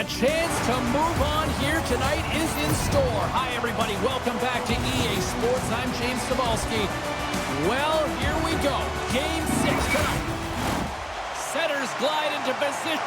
A chance to move on here tonight is in store. Hi, everybody. Welcome back to EA Sports. I'm James Cybulski. Well, here we go. Game 6 tonight. Setters glide into position.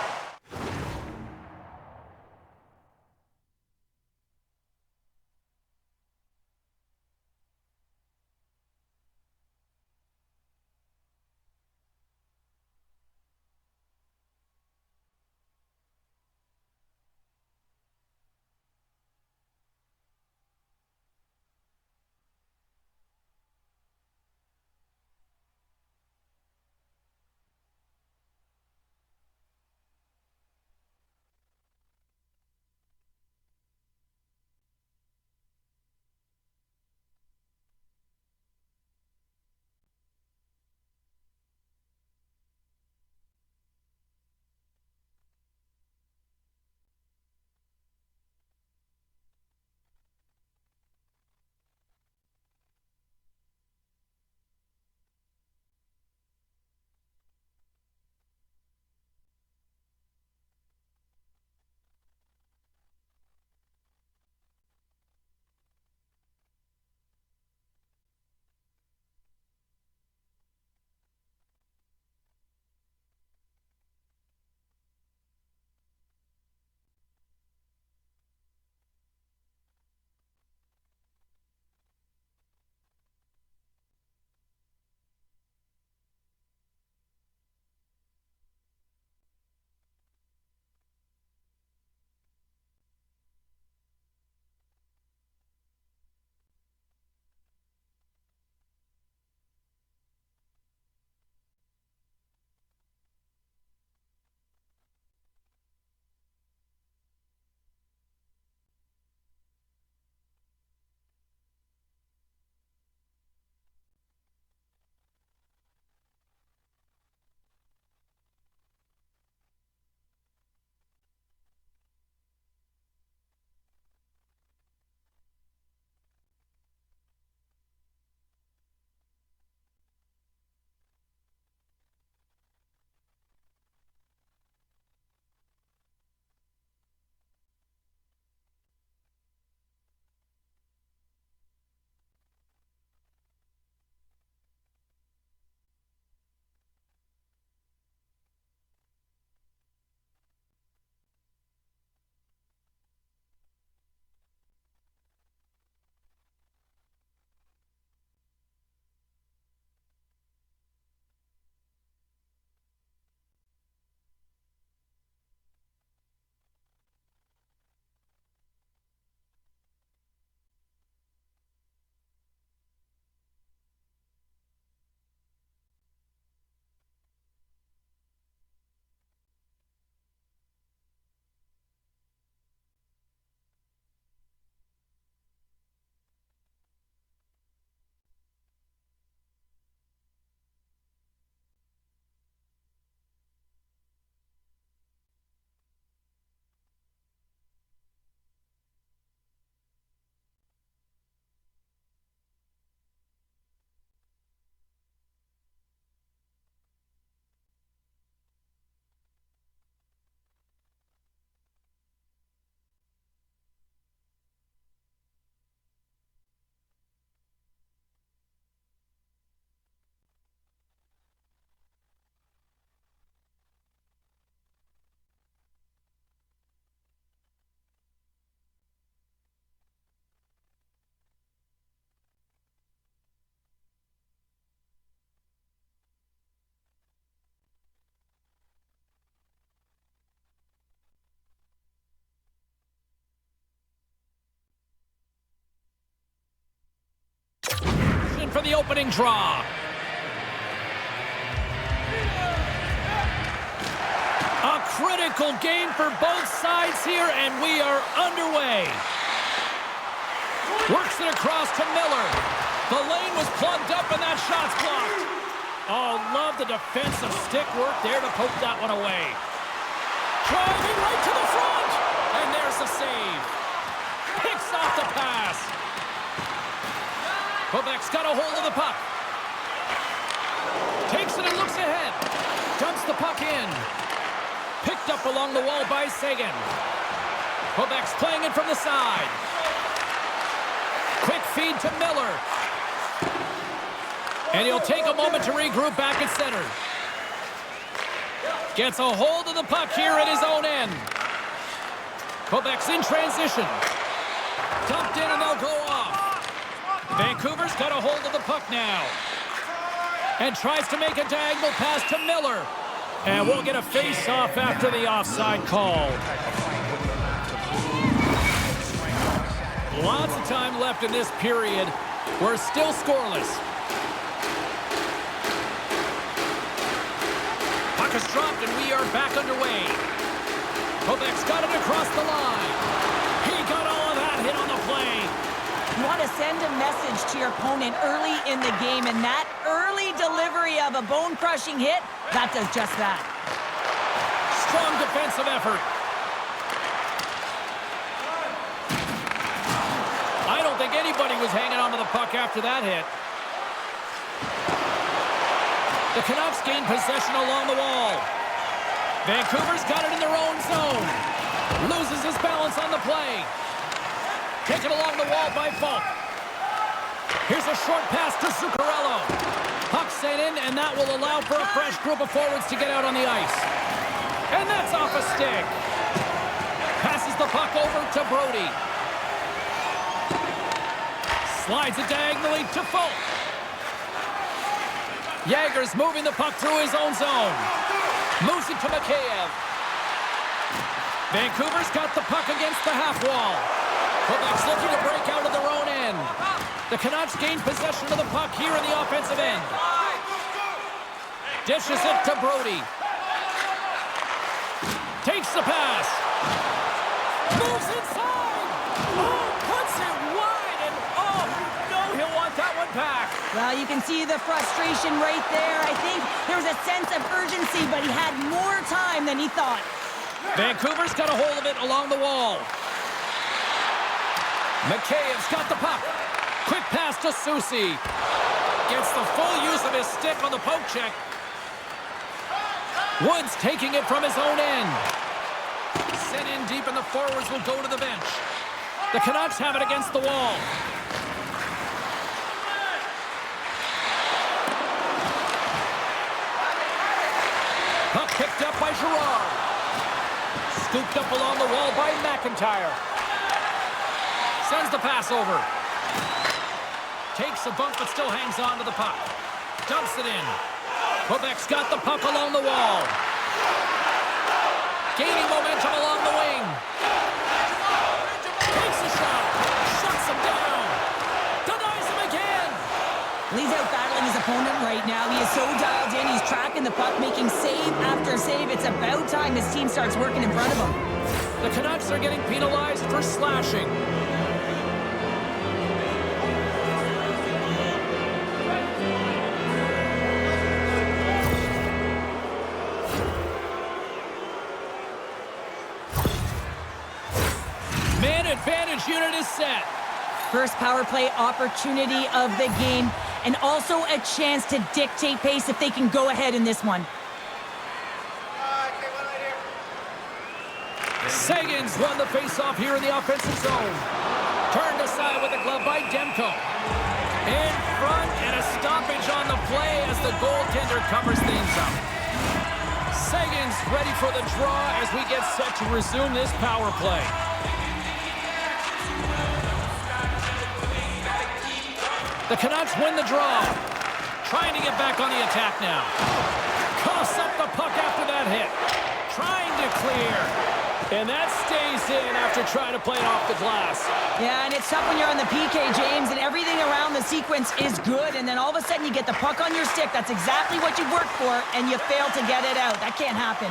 For the opening draw. A critical game for both sides here, and we are underway. Works it across to Miller. The lane was plugged up, and that shot's blocked. Oh, love the defensive stick work there to poke that one away. Driving right to the front, and there's the save. Picks off the pass. Quebec's got a hold of the puck. Takes it and looks ahead. Dumps the puck in. Picked up along the wall by Seguin. Quebec's playing it from the side. Quick feed to Miller. And he'll take a moment to regroup back at center. Gets a hold of the puck here at his own end. Quebec's in transition. Dumped in and they'll go off. Vancouver's got a hold of the puck now. And tries to make a diagonal pass to Miller. And we'll get a face-off after the offside call. Lots of time left in this period. We're still scoreless. Puck is dropped and we are back underway. Quebec's got it across the line. He got all of that hit on the play. You want to send a message to your opponent early in the game, and that early delivery of a bone-crushing hit, that does just that. Strong defensive effort. I don't think anybody was hanging onto the puck after that hit. The Canucks gain possession along the wall. Vancouver's got it in their own zone. Loses his balance on the play. Taken along the wall by Falk. Here's a short pass to Zuccarello. Puck sent in, and that will allow for a fresh group of forwards to get out on the ice. And that's off a stick. Passes the puck over to Brody. Slides it diagonally to Falk. Yager's moving the puck through his own zone. Moves it to Mikheyev. Vancouver's got the puck against the half wall. Quebec's looking to break out of their own end. The Canucks gain possession of the puck here in the offensive end. Dishes it to Brody. Takes the pass. Moves inside. Oh, puts it wide. And oh, no, he'll want that one back. Well, you can see the frustration right there. I think there was a sense of urgency, but he had more time than he thought. Vancouver's got a hold of it along the wall. Mikheyev's got the puck. Quick pass to Soucy. Gets the full use of his stick on the poke check. Woods taking it from his own end. Sent in deep and the forwards will go to the bench. The Canucks have it against the wall. Puck picked up by Girard. Scooped up along the wall by McIntyre. Sends the pass over. Takes a bump but still hangs on to the puck. Dumps it in. Quebec's got the puck along the wall. Gaining momentum along the wing. Takes a shot. Shuts him down. Denies him again. He's out battling his opponent right now. He is so dialed in. He's tracking the puck, making save after save. It's about time his team starts working in front of him. The Canucks are getting penalized for slashing. Man advantage unit is set. First power play opportunity of the game, and also a chance to dictate pace if they can go ahead in this one. Seguin's won the face-off here in the offensive zone. Turned aside with a glove by Demko. In front and a stoppage on the play as the goaltender covers things up. Seguin's ready for the draw as we get set to resume this power play. The Canucks win the draw. Trying to get back on the attack now. Coughs up the puck after that hit. Trying to clear. And that stays in after trying to play it off the glass. Yeah, and it's tough when you're on the PK, James, and everything around the sequence is good, and then all of a sudden you get the puck on your stick. That's exactly what you worked for, and you fail to get it out. That can't happen.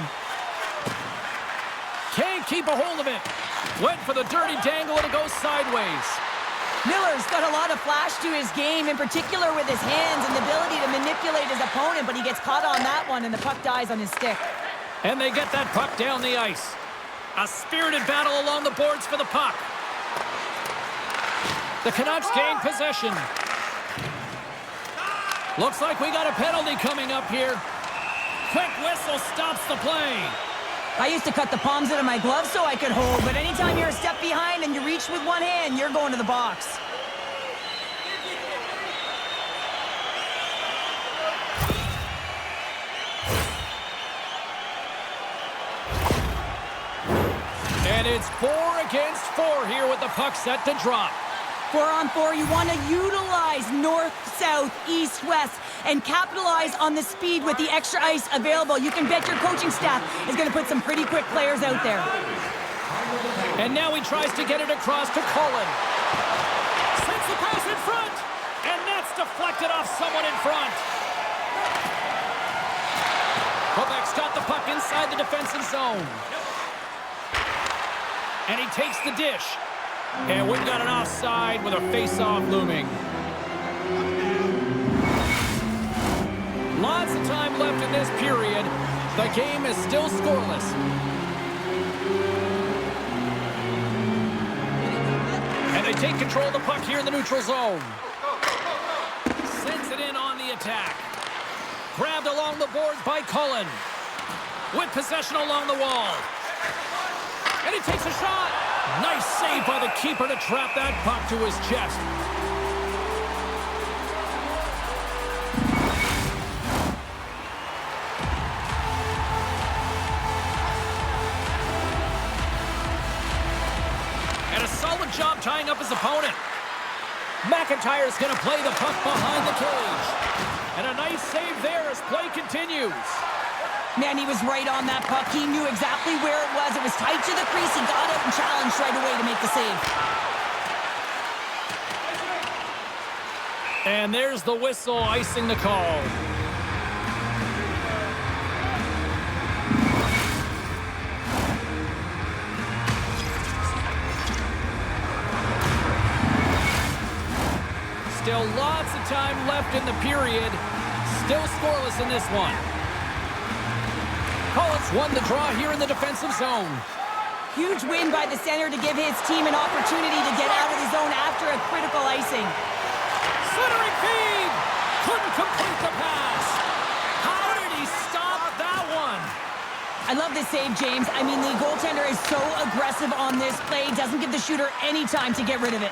Can't keep a hold of it. Went for the dirty dangle, and it goes sideways. Miller's got a lot of flash to his game, in particular with his hands and the ability to manipulate his opponent, but he gets caught on that one, and the puck dies on his stick. And they get that puck down the ice. A spirited battle along the boards for the puck. The Canucks gain possession. Looks like we got a penalty coming up here. Quick whistle stops the play. I used to cut the palms out of my gloves so I could hold, but anytime you're a step behind and you reach with one hand, you're going to the box. And it's 4 against 4 here with the puck set to drop. 4-on-4, you want to utilize north, south, east, west, and capitalize on the speed with the extra ice available. You can bet your coaching staff is going to put some pretty quick players out there. And now he tries to get it across to Cullen. Sends the pass in front, and that's deflected off someone in front. Quebec's got the puck inside the defensive zone. And he takes the dish. And we've got an offside with a face-off looming. Lots of time left in this period. The game is still scoreless. And they take control of the puck here in the neutral zone. Sends it in on the attack. Grabbed along the boards by Cullen. With possession along the wall. And he takes a shot. Nice save by the keeper to trap that puck to his chest. And a solid job tying up his opponent. McIntyre's going to play the puck behind the cage. And a nice save there as play continues. Man, he was right on that puck. He knew exactly where it was. It was tight to the crease. He got out and challenged right away to make the save. And there's the whistle icing the call. Still lots of time left in the period. Still scoreless in this one. Collins won the draw here in the defensive zone. Huge win by the center to give his team an opportunity to get out of the zone after a critical icing. Centering feed! Couldn't complete the pass. How did he stop that one? I love this save, James. I mean, the goaltender is so aggressive on this play. Doesn't give the shooter any time to get rid of it.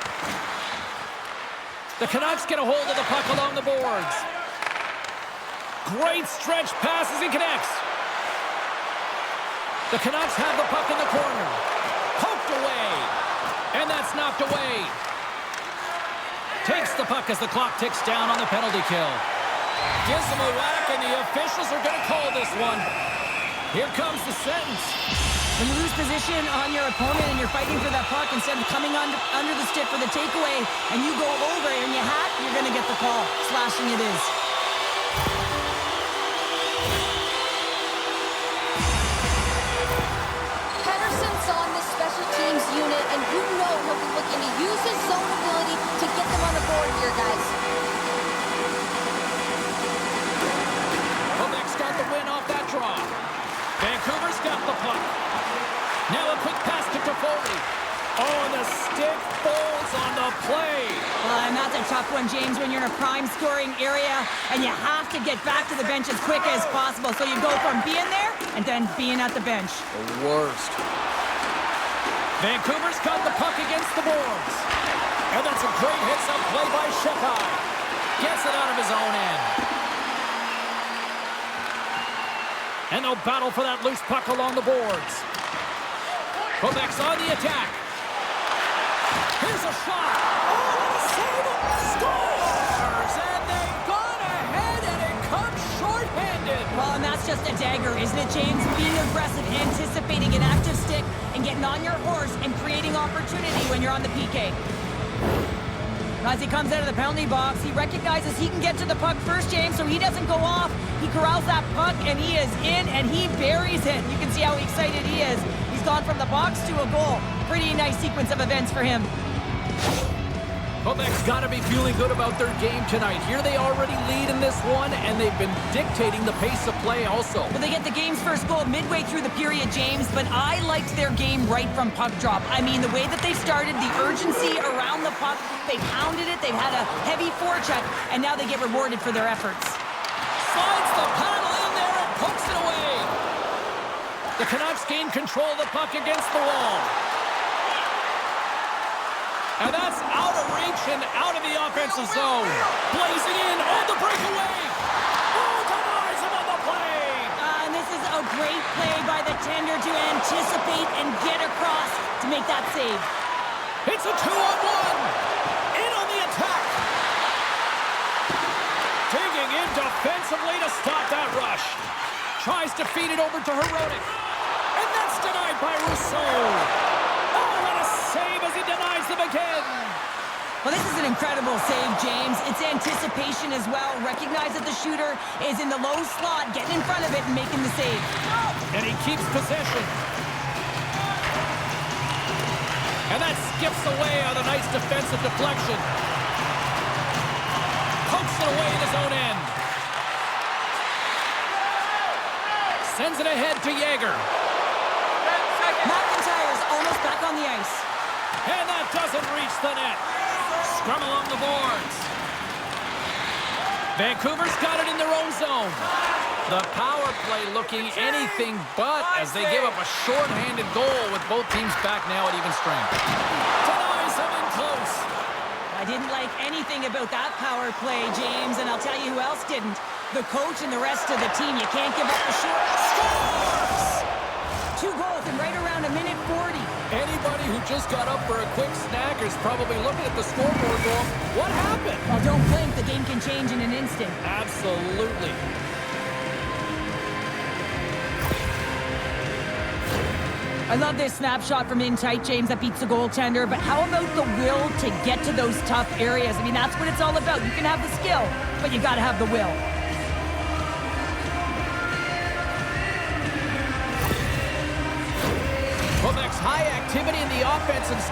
The Canucks get a hold of the puck along the boards. Great stretch passes and connects. The Canucks have the puck in the corner. Poked away. And that's knocked away. Takes the puck as the clock ticks down on the penalty kill. Gives him a whack, and the officials are going to call this one. Here comes the sentence. When you lose position on your opponent and you're fighting for that puck, instead of coming under the stick for the takeaway, and you go over it and you hack, you're going to get the call. Slashing it is. On this special teams unit, and you know he'll be looking to use his zone ability to get them on the board here, guys. Quebec's got the win off that draw. Vancouver's got the puck. Now a quick pass to Toffoli. Oh, and the stick folds on the play. And that's a tough one, James, when you're in a prime scoring area and you have to get back to the bench as quick as possible. So you go from being there and then being at the bench. The worst. Vancouver's got the puck against the boards. And that's a great hits-up play by S.O.A.C.J.V. Gets it out of his own end. And they'll battle for that loose puck along the boards. Quebec's on the attack. Here's a shot. Oh, save it! Scores! And they've gone ahead, and it comes short-handed. Well, and that's just a dagger, isn't it, James? Being aggressive, anticipating an active stick, and getting on your horse and creating opportunity when you're on the PK. As he comes out of the penalty box, he recognizes he can get to the puck first, James, so he doesn't go off. He corrals that puck, and he is in, and he buries it. You can see how excited he is. He's gone from the box to a goal. Pretty nice sequence of events for him. Quebec's got to be feeling good about their game tonight. Here they already lead in this one, and they've been dictating the pace of play also. Well, they get the game's first goal midway through the period, James, but I liked their game right from puck drop. I mean, the way that they started, the urgency around the puck, they pounded it, they've had a heavy forecheck, and now they get rewarded for their efforts. Slides the paddle in there and pokes it away. The The Canucks gain control of the puck against the wall. And that's out of reach and out of the offensive zone. Blazing in on the breakaway. Oh, denies him on the play. And this is a great play by the tender to anticipate and get across to make that save. It's a 2-on-1. In on the attack. Digging in defensively to stop that rush. Tries to feed it over to Herodic. And that's denied by Rousseau. Oh, what a save as he denies them again. Well, this is an incredible save, James. It's anticipation as well. Recognize that the shooter is in the low slot, getting in front of it and making the save. And he keeps possession. And that skips away on a nice defensive deflection. Pokes it away in his own end. Sends it ahead to Yager. McIntyre's almost back on the ice. And that doesn't reach the net. Scrum along the boards. Vancouver's got it in their own zone. The power play looking anything but as they give up a short-handed goal with both teams back now at even strength. Denies him in close. I didn't like anything about that power play, James, and I'll tell you who else didn't. The coach and the rest of the team. You can't give up the short. Scores! 2 goals in right around a minute 40. Anybody who just got up for a quick snack is probably looking at the scoreboard going, what happened? Well, don't blink. The game can change in an instant. Absolutely. I love this snapshot from in tight, James, that beats the goaltender. But how about the will to get to those tough areas? I mean, that's what it's all about. You can have the skill, but you got to have the will. Quebec's high activity in the offense and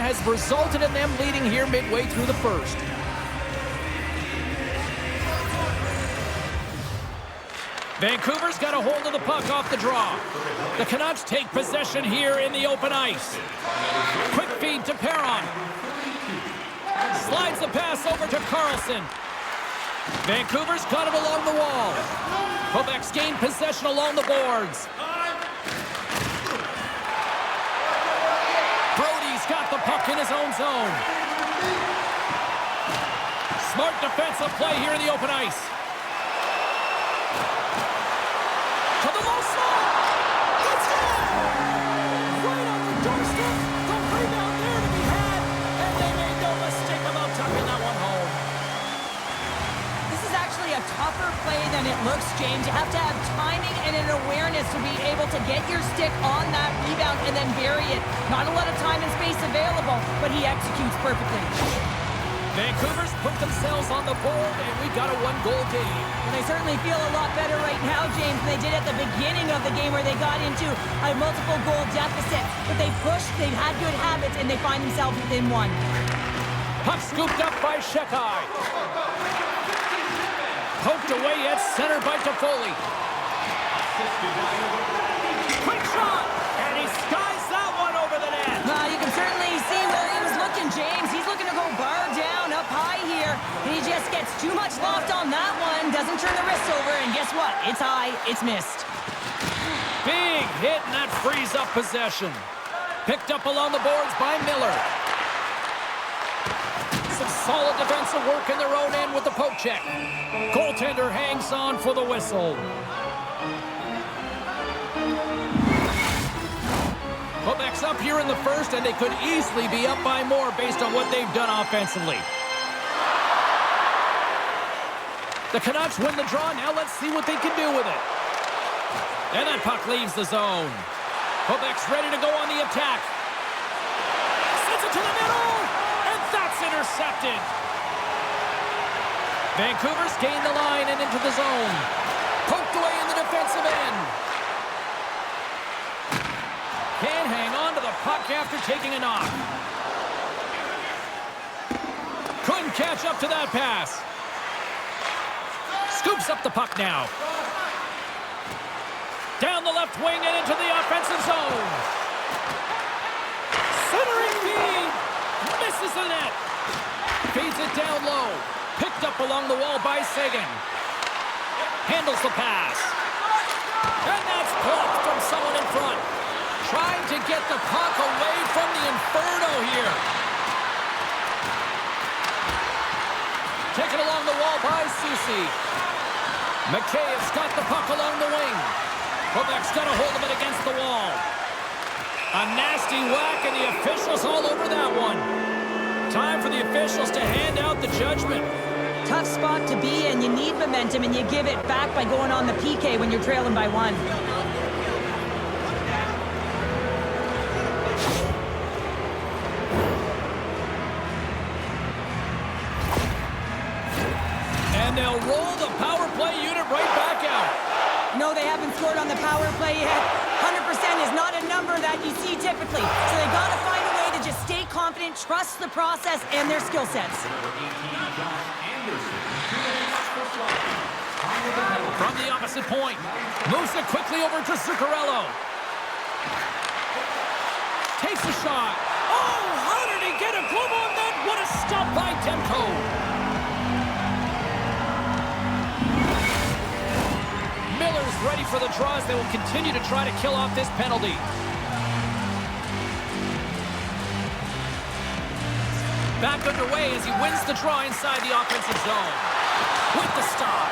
has resulted in them leading here midway through the first. Vancouver's got a hold of the puck off the draw. The Canucks take possession here in the open ice. Quick feed to Perron. Slides the pass over to Carlson. Vancouver's got it along the wall. Quebec's gained possession along the boards. Brody's got the puck in his own zone. Smart defensive play here in the open ice. To the low slot. It's in! Right on the doorstep. The rebound there to be had. And they made no mistake about tucking that one home. This is actually a tougher play than it looks, James. You have to have timing and an awareness to be able to get your stick on that rebound and then bury it. Not a lot of time and space available, but he executes perfectly. Vancouver's put themselves on the board, and we got a one-goal game. And they certainly feel a lot better right now, James, than they did at the beginning of the game where they got into a multiple-goal deficit. But they pushed, they've had good habits, and they find themselves within one. Puck scooped up by Serie. Poked away at center by Toffoli. Quick shot, and he skies that one over the net. You can certainly see where he was looking, James. He's looking to go bar down up high here. He just gets too much loft on that one, doesn't turn the wrist over, and guess what? It's high, it's missed. Big hit, and that frees up possession. Picked up along the boards by Miller. Some solid defensive work in their own end with the poke check. Goaltender hangs on for the whistle. Quebec's up here in the first, and they could easily be up by more based on what they've done offensively. The Canucks win the draw. Now let's see what they can do with it. And that puck leaves the zone. Quebec's ready to go on the attack. Sends it to the middle, and that's intercepted. Vancouver's gained the line and into the zone. Poked away in the defensive end. Can't hang on to the puck after taking a knock. Couldn't catch up to that pass. Scoops up the puck now. Down the left wing and into the offensive zone. Centering feed. Misses the net. Feeds it down low. Picked up along the wall by Seguin. Handles the pass. And that's blocked from someone in front. Trying to get the puck away from the Inferno here. Taken along the wall by Soucy. McKaye's got the puck along the wing. Quebec's got a hold of it against the wall. A nasty whack, and the officials all over that one. Time for the officials to hand out the judgment. Tough spot to be in. You need momentum, and you give it back by going on the PK when you're trailing by one. And they'll roll the power play unit right back out. No, they haven't scored on the power play yet. 100% is not a number that you see typically. So they got to find a way to just stay confident, trust the process and their skill sets. From the opposite point, moves it quickly over to Zuccarello. Takes a shot. Oh, how did he get a glove on that? What a stop by Demko. Miller's ready for the draws. They will continue to try to kill off this penalty. Back underway as he wins the draw inside the offensive zone. With the stop.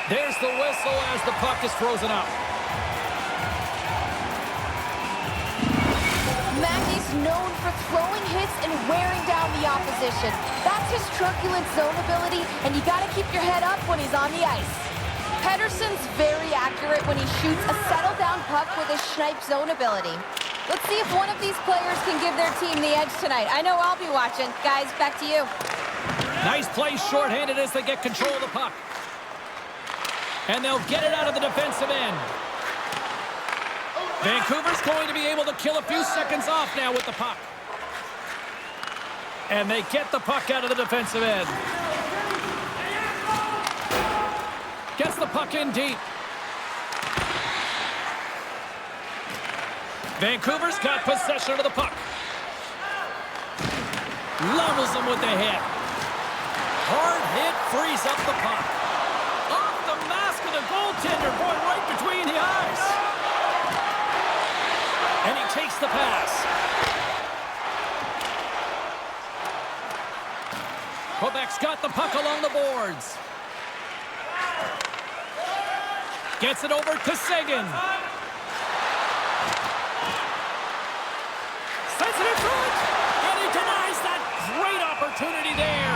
There's the whistle as the puck is frozen up. Mackey's known for throwing hits and wearing down the opposition. That's his truculent zone ability, and you got to keep your head up when he's on the ice. Pettersson's very accurate when he shoots a settle-down puck with his snipe zone ability. Let's see if one of these players can give their team the edge tonight. I know I'll be watching. Guys, back to you. Nice play shorthanded as they get control of the puck. And they'll get it out of the defensive end. Vancouver's going to be able to kill a few seconds off now with the puck. And they get the puck out of the defensive end. Gets the puck in deep. Vancouver's got possession of the puck. Levels him with the hit. Hard hit frees up the puck. Off the mask of the goaltender, going right between the eyes. And he takes the pass. Quebec's got the puck along the boards. Gets it over to Seguin. Sends it in front. And he denies that great opportunity there.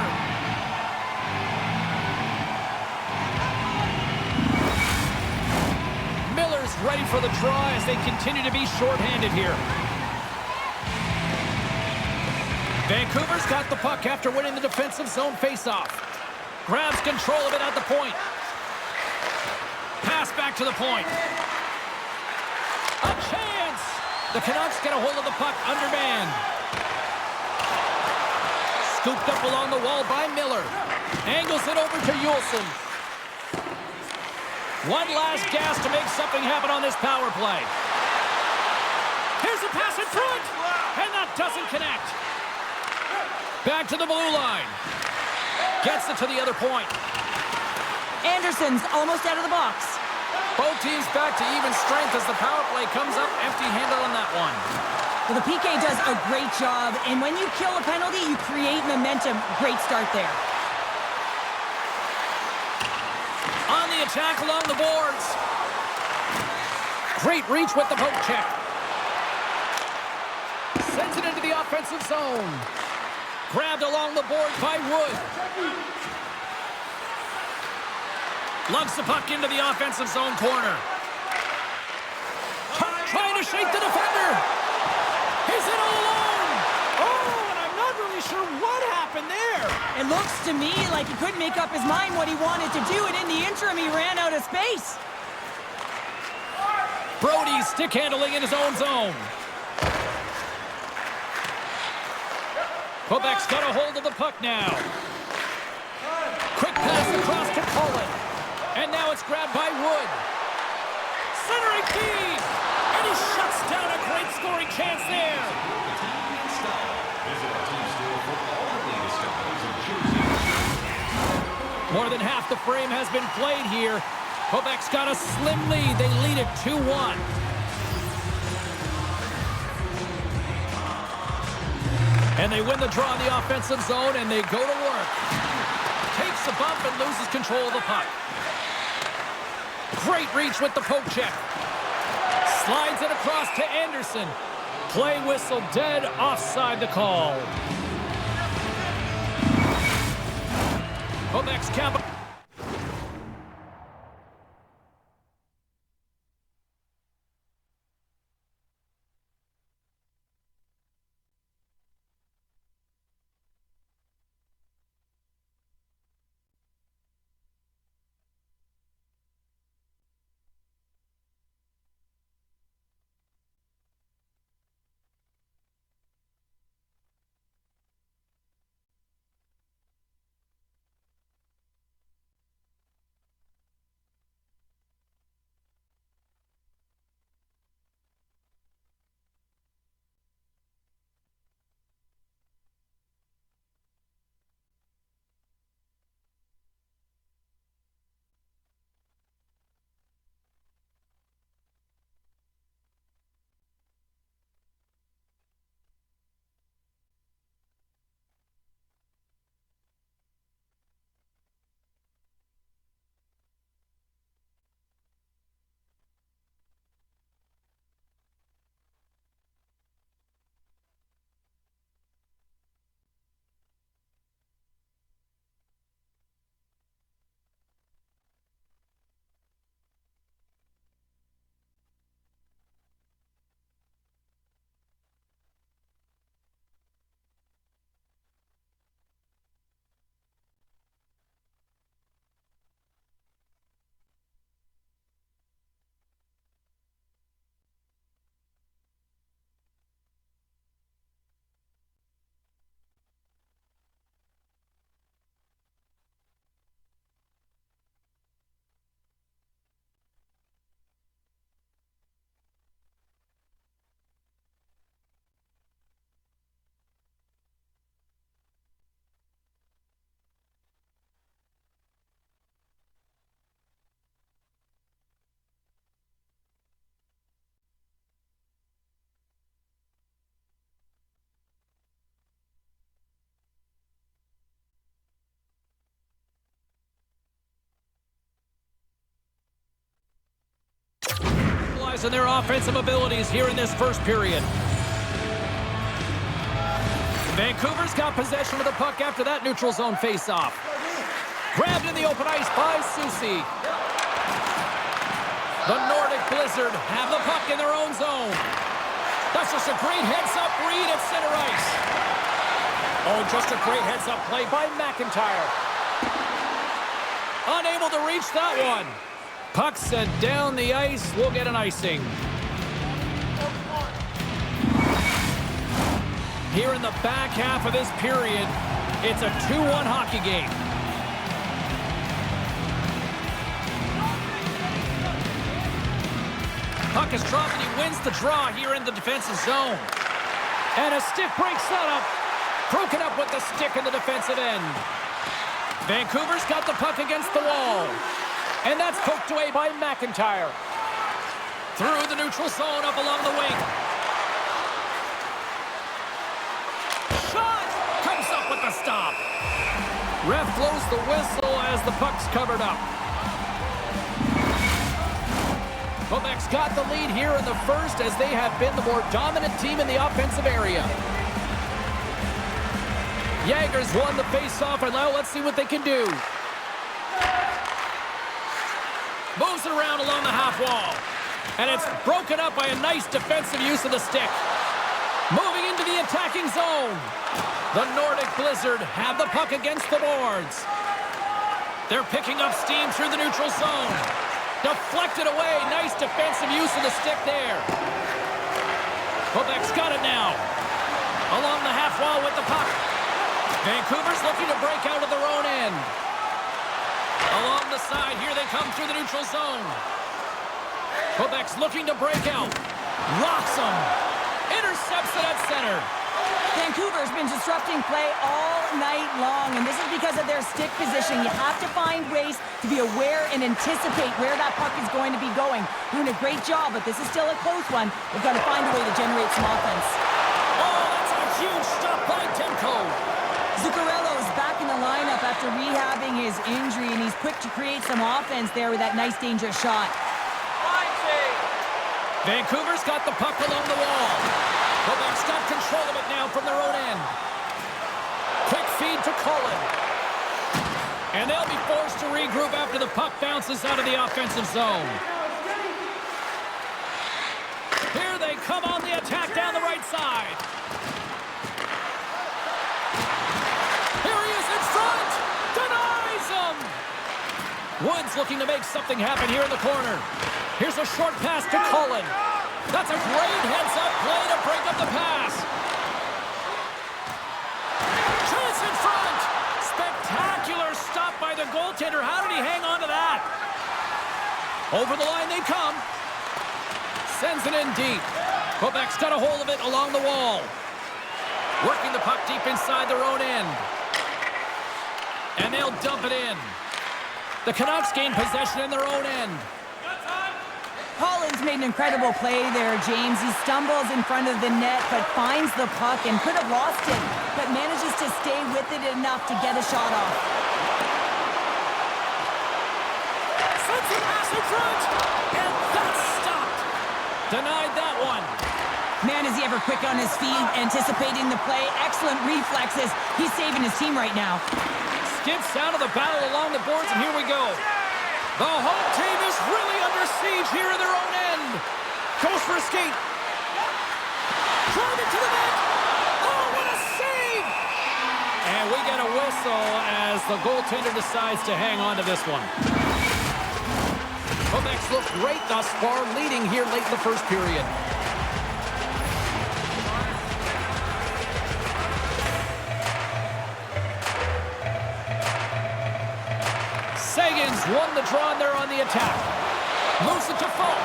Miller's ready for the draw as they continue to be shorthanded here. Vancouver's got the puck after winning the defensive zone faceoff. Grabs control of it at the point. Pass back to the point. A chance! The Canucks get a hold of the puck undermanned. Scooped up along the wall by Miller. Angles it over to Juleson. One last gas to make something happen on this power play. Here's a pass in front, and that doesn't connect. Back to the blue line. Gets it to the other point. Anderson's almost out of the box. Both teams back to even strength as the power play comes up empty-handed on that one. Well, the PK does a great job, and when you kill a penalty, you create momentum. Great start there. On the attack along the boards. Great reach with the poke check. Sends it into the offensive zone. Grabbed along the board by Wood. Lugs the puck into the offensive zone corner. Trying to shake the defender. He's in all alone. Oh, and I'm not really sure what happened there. It looks to me like he couldn't make up his mind what he wanted to do, and in the interim, he ran out of space. Brody's stick handling in his own zone. Quebec's got a hold of the puck now. Quick pass across to Cullen. And now it's grabbed by Wood. Centering feed. And he shuts down a great scoring chance there. More than half the frame has been played here. Quebec's got a slim lead. They lead it 2-1. And they win the draw in the offensive zone, and they go to work. Takes a bump and loses control of the puck. Great reach with the poke check. Slides it across to Anderson. Play whistle dead, offside the call. Quebec's cap. utilizing their offensive abilities here in this first period. Vancouver's got possession of the puck after that neutral zone face-off. Grabbed in the open ice by S.O.A.C.J.V. The Nordic Blizzard have the puck in their own zone. That's just a great heads-up read at center ice. Oh, just a great heads-up play by McIntyre. Unable to reach that one. Puck sent down the ice. We'll get an icing. Here in the back half of this period, it's a 2-1 hockey game. Puck is dropped and he wins the draw here in the defensive zone. And a stick break setup. Broken up with the stick in the defensive end. Vancouver's got the puck against the wall. And that's poked away by McIntyre. Through the neutral zone up along the wing. Shot! Comes up with the stop. Ref blows the whistle as the puck's covered up. Quebec's got the lead here in the first as they have been the more dominant team in the offensive area. Jagger's won the face-off, and now let's see what they can do. Moves it around along the half wall. And it's broken up by a nice defensive use of the stick. Moving into the attacking zone. The Nordic Blizzard have the puck against the boards. They're picking up steam through the neutral zone. Deflected away. Nice defensive use of the stick there. Quebec's got it now. Along the half wall with the puck. Vancouver's looking to break out of their own end. Along the side, here they come through the neutral zone. Quebec's looking to break out. Rocks them. Intercepts it at center. Vancouver's been disrupting play all night long, and this is because of their stick position. You have to find ways to be aware and anticipate where that puck is going to be going. Doing a great job, but this is still a close one. They've got to find a way to generate some offense. Oh, that's a huge stop by Demko. Zuccarello's back in the lineup after rehabbing his injury, and he's quick to create some offense there with that nice, dangerous shot. Vancouver's got the puck along the wall. Quebec's got control of it now from their own end. Quick feed to Cullen. And they'll be forced to regroup after the puck bounces out of the offensive zone. Here they come on the attack down the right side. Here he is in front. Denies him. Woods looking to make something happen here in the corner. Here's a short pass to Cullen. That's a great heads-up play to break up the pass. Chance in front. Spectacular stop by the goaltender. How did he hang on to that? Over the line they come. Sends it in deep. Quebec's got a hold of it along the wall. Working the puck deep inside their own end. And they'll dump it in. The Canucks gain possession in their own end. Holland's made an incredible play there, James. He stumbles in front of the net, but finds the puck and could have lost it, but manages to stay with it enough to get a shot off. Sends the pass in front, and that's stopped. Denied that one. Man, is he ever quick on his feet, anticipating the play. Excellent reflexes. He's saving his team right now. Skips out of the battle along the boards, and here we go. The home team is really under siege here in their own end. Goes for a skate. Driving to the net. Oh, what a save! And we get a whistle as the goaltender decides to hang on to this one. Quebec's looked great thus far, leading here late in the first period. Sagan's won the draw and they're on the attack. Moves it to Folk.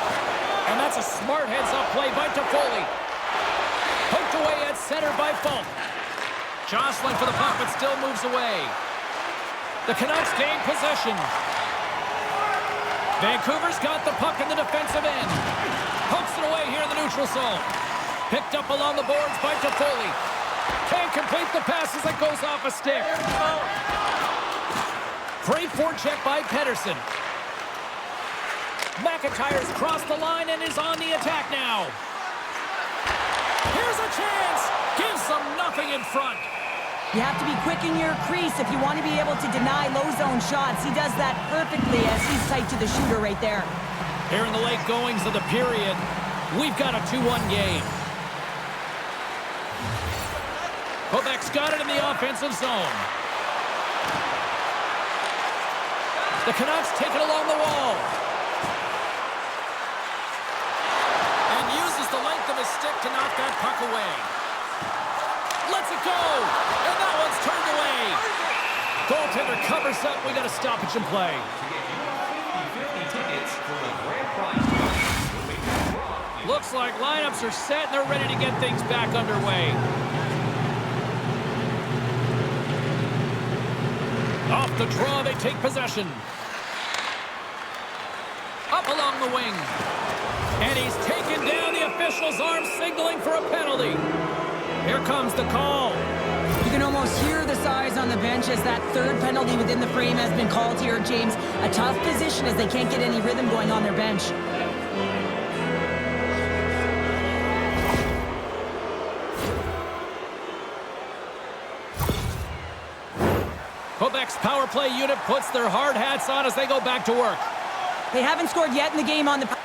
And that's a smart heads-up play by Toffoli. Poked away at center by Folk. Jostling for the puck, but still moves away. The Canucks gain possession. Vancouver's got the puck in the defensive end. Pokes it away here in the neutral zone. Picked up along the boards by Toffoli. Can't complete the pass as it goes off a stick. Great forecheck by Pettersson. McIntyre's crossed the line and is on the attack now. Here's a chance. Gives them nothing in front. You have to be quick in your crease if you want to be able to deny low zone shots. He does that perfectly as he's tight to the shooter right there. Here in the late goings of the period, we've got a 2-1 game. Quebec's got it in the offensive zone. The Canucks take it along the wall. And uses the length of his stick to knock that puck away. Lets it go. And that one's turned away. Goaltender covers up. We got a stoppage in play. Looks like lineups are set and they're ready to get things back underway. Off the draw, they take possession. Up along the wing. And he's taken down, the official's arm signaling for a penalty. Here comes the call. You can almost hear the sighs on the bench as that third penalty within the frame has been called here, James. A tough position as they can't get any rhythm going on their bench. Quebec's power play unit puts their hard hats on as they go back to work. They haven't scored yet in the game on the...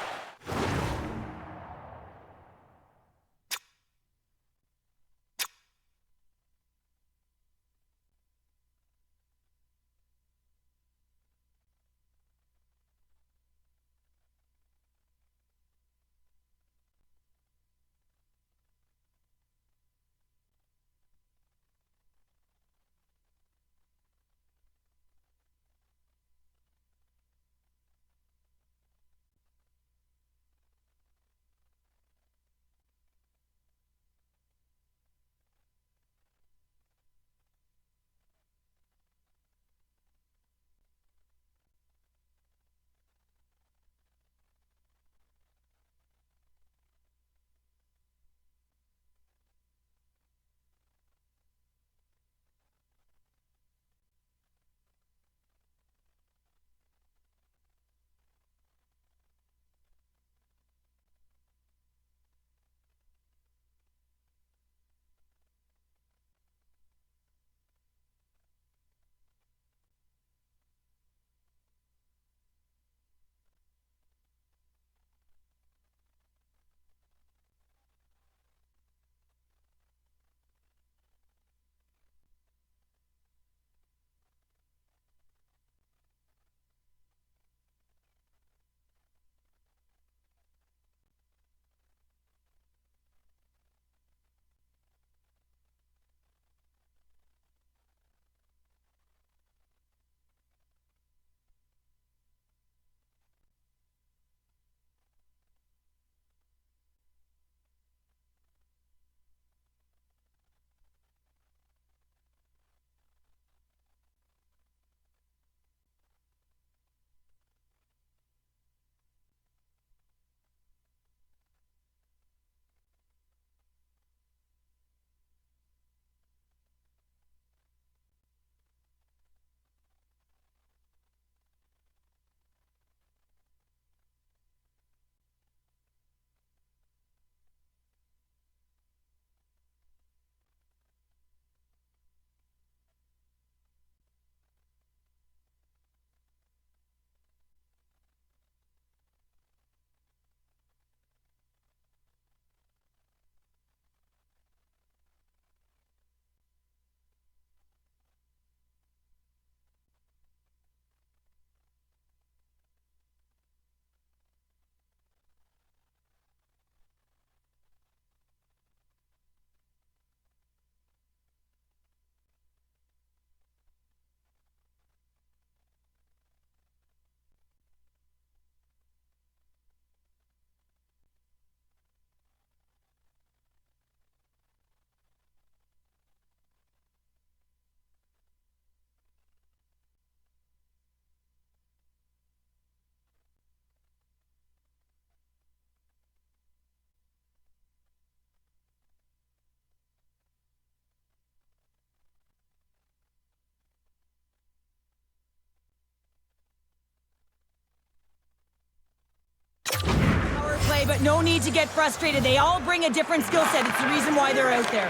but no need to get frustrated. They all bring a different skill set. It's the reason why they're out there.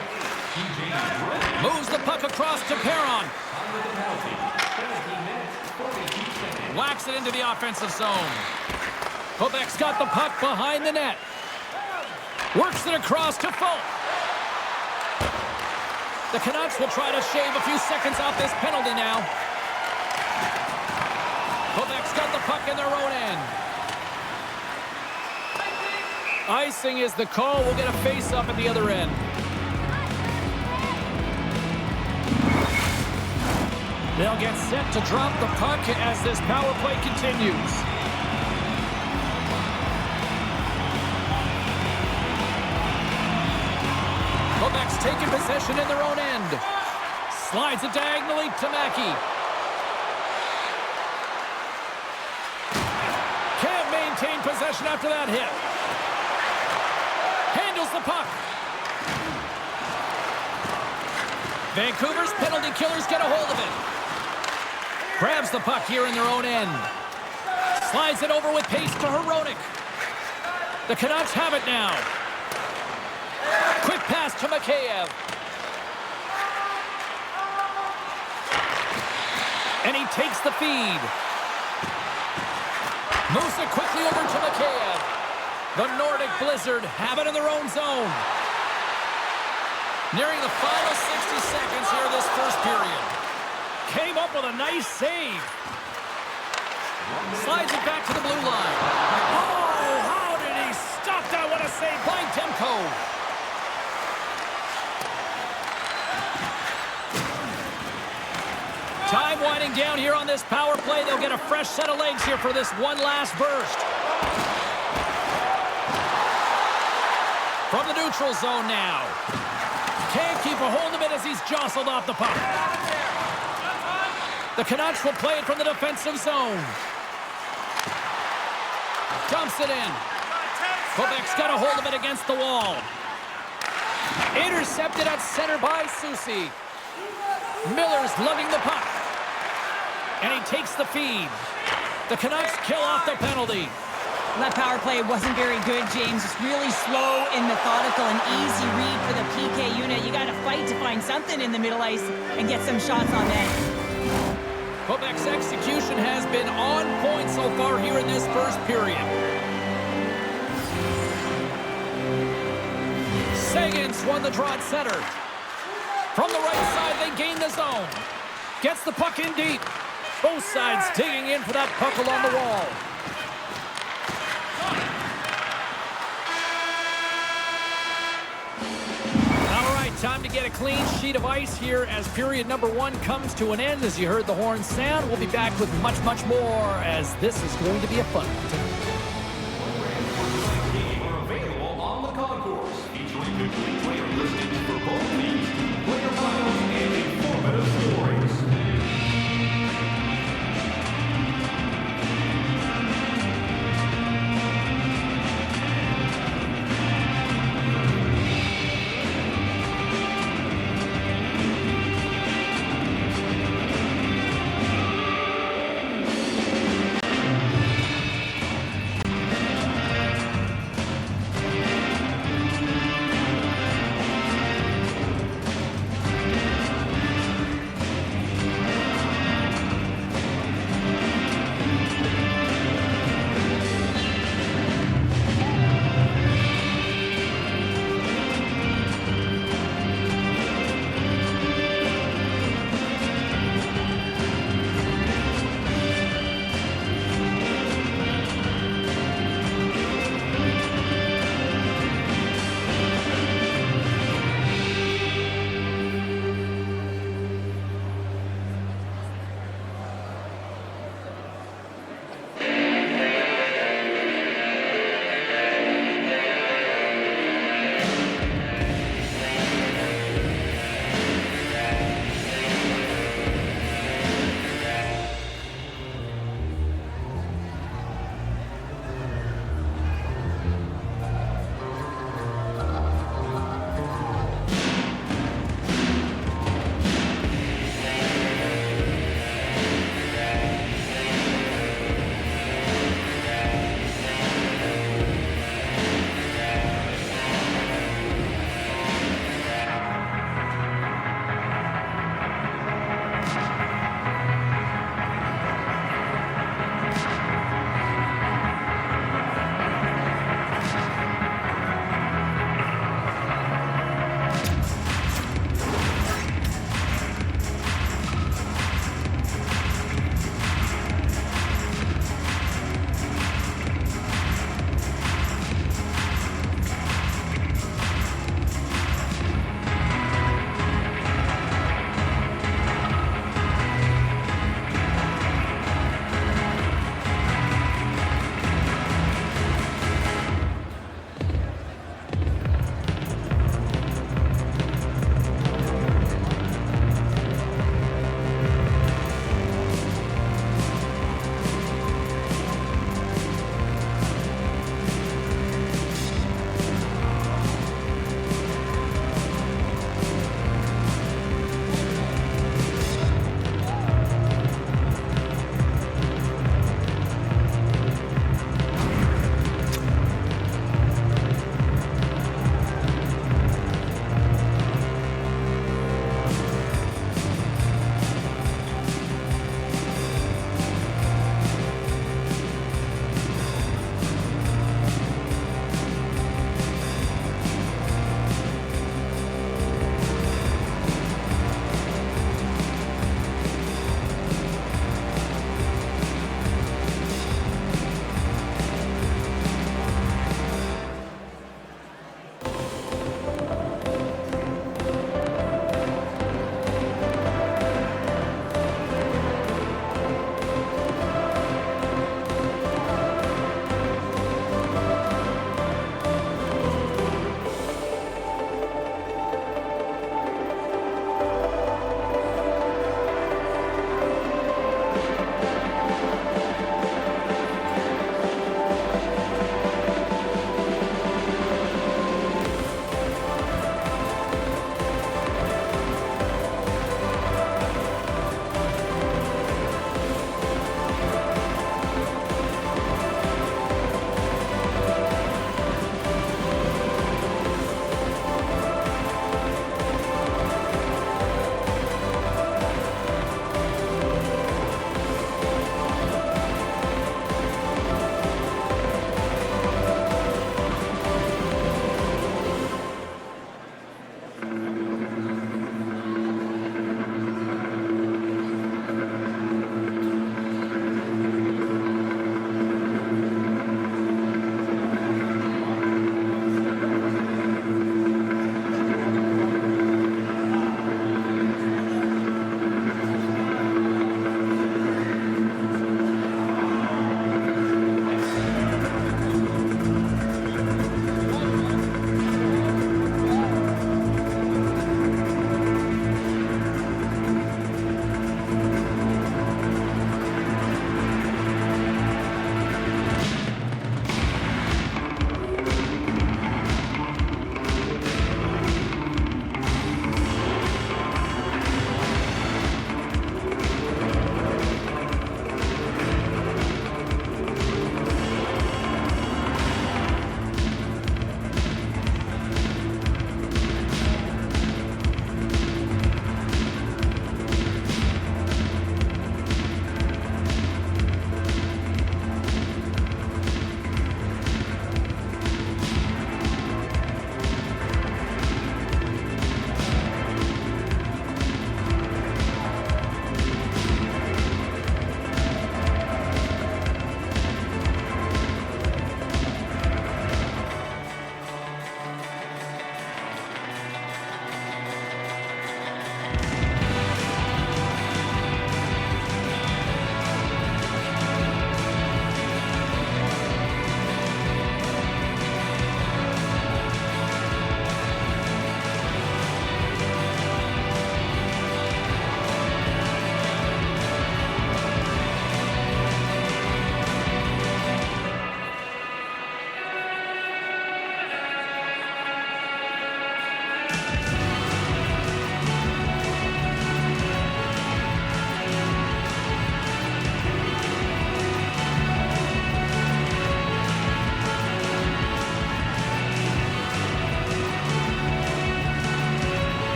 Moves the puck across to Perron. Whacks it into the offensive zone. Quebec's got the puck behind the net. Works it across to Folk. The Canucks will try to shave a few seconds off this penalty now. Quebec's got the puck in their own end. Icing is the call. We'll get a face-up at the other end. They'll get set to drop the puck as this power play continues. Quebec's taking possession in their own end. Slides it diagonally to Mackey. Can't maintain possession after that hit. Handles the puck. Vancouver's penalty killers get a hold of it. Grabs the puck here in their own end. Slides it over with pace to Hronek. The Canucks have it now. Quick pass to Mikheyev. And he takes the feed. Moves it quickly over to Mikheyev. The Nordic Blizzard have it in their own zone. Nearing the final 60 seconds here this first period. Came up with a nice save. Slides it back to the blue line. Oh, how did he stop that? What a save by Demko. Time winding down here on this power play. They'll get a fresh set of legs here for this one last burst. From the neutral zone now. Can't keep a hold of it as he's jostled off the puck. The Canucks will play it from the defensive zone. Dumps it in. Quebec's got a hold of it against the wall. Intercepted at center by Soucy. Miller's lugging the puck. And he takes the feed. The Canucks kill off the penalty. That power play wasn't very good, James. It's really slow and methodical, an easy read for the PK unit. You got to fight to find something in the middle ice and get some shots on net. Quebec's execution has been on point so far here in this first period. Sagan's won the draw at center. From the right side, they gain the zone. Gets the puck in deep. Both sides digging in for that puck along the wall. All right, time to get a clean sheet of ice here as period number one comes to an end. As you heard the horn sound, we'll be back with much, much more as this is going to be a fun one. Are available on the concourse, featuring complete player listings for both leagues, player bios, and informative stories.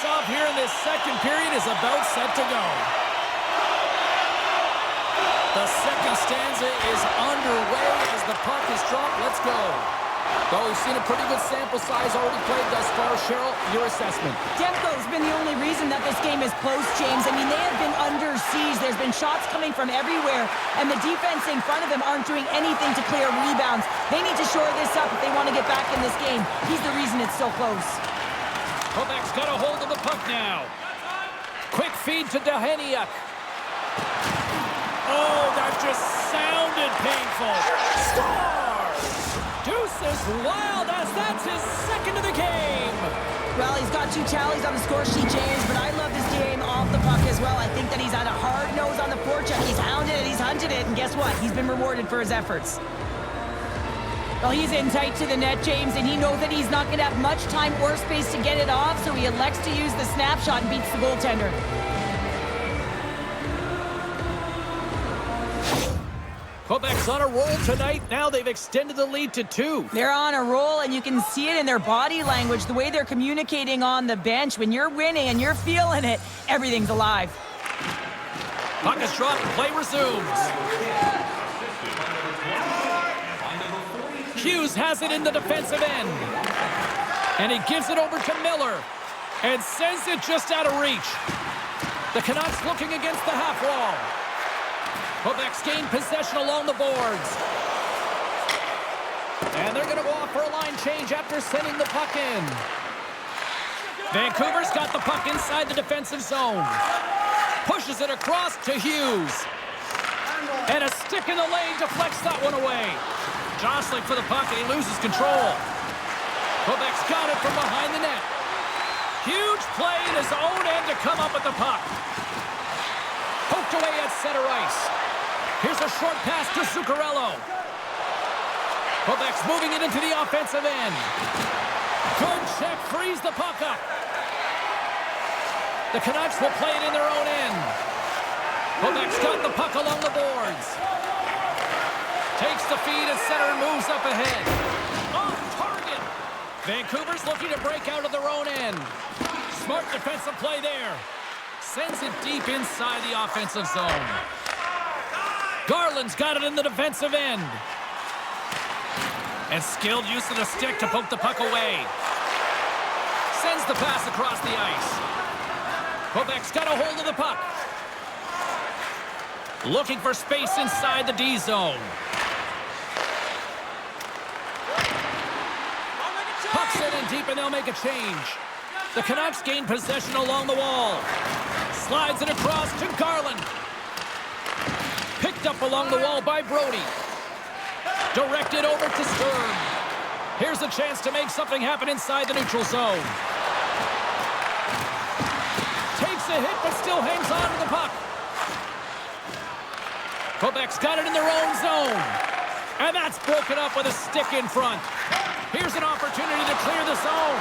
face-off here in this second period is about set to go. The second stanza is underway as the puck is dropped. Let's go. Well, we've seen a pretty good sample size already played thus far. Cheryl, your assessment. Demko's been the only reason that this game is close, James. I mean, they have been under siege. There's been shots coming from everywhere, and the defense in front of them aren't doing anything to clear rebounds. They need to shore this up if they want to get back in this game. He's the reason it's so close. Quebec's got a hold of the puck now. Quick feed to Daheniuk. Oh, that just sounded painful. Score! Deuces wild as that's his second of the game. Well, he's got 2 tallies on the score sheet, James, but I love his game off the puck as well. I think that he's had a hard nose on the forecheck. He's hounded it, he's hunted it, and guess what? He's been rewarded for his efforts. Well, he's in tight to the net, James, and he knows that he's not going to have much time or space to get it off, so he elects to use the snapshot and beats the goaltender. Quebec's on a roll tonight. Now they've extended the lead to 2. They're on a roll, and you can see it in their body language, the way they're communicating on the bench. When you're winning and you're feeling it, everything's alive. Puck is dropped, play resumes. Hughes has it in the defensive end. And he gives it over to Miller. And sends it just out of reach. The Canucks looking against the half wall. Quebec's gained possession along the boards. And they're going to go off for a line change after sending the puck in. Vancouver's got the puck inside the defensive zone. Pushes it across to Hughes. And a stick in the lane deflects that one away. Jostling for the puck, and he loses control. Quebec's got it from behind the net. Huge play in his own end to come up with the puck. Poked away at center ice. Here's a short pass to Zuccarello. Quebec's moving it into the offensive end. Good check, frees the puck up. The Canucks will play it in their own end. Quebec's got the puck along the boards. Takes the feed at center and moves up ahead. Off target. Vancouver's looking to break out of their own end. Smart defensive play there. Sends it deep inside the offensive zone. Garland's got it in the defensive end. And skilled use of the stick to poke the puck away. Sends the pass across the ice. Quebec's got a hold of the puck. Looking for space inside the D zone. Puck's in deep and they'll make a change. The Canucks gain possession along the wall. Slides it across to Garland. Picked up along the wall by Brody. Directed over to Stern. Here's a chance to make something happen inside the neutral zone. Takes a hit but still hangs on to the puck. Quebec's got it in their own zone. And that's broken up with a stick in front. Here's an opportunity to clear the zone.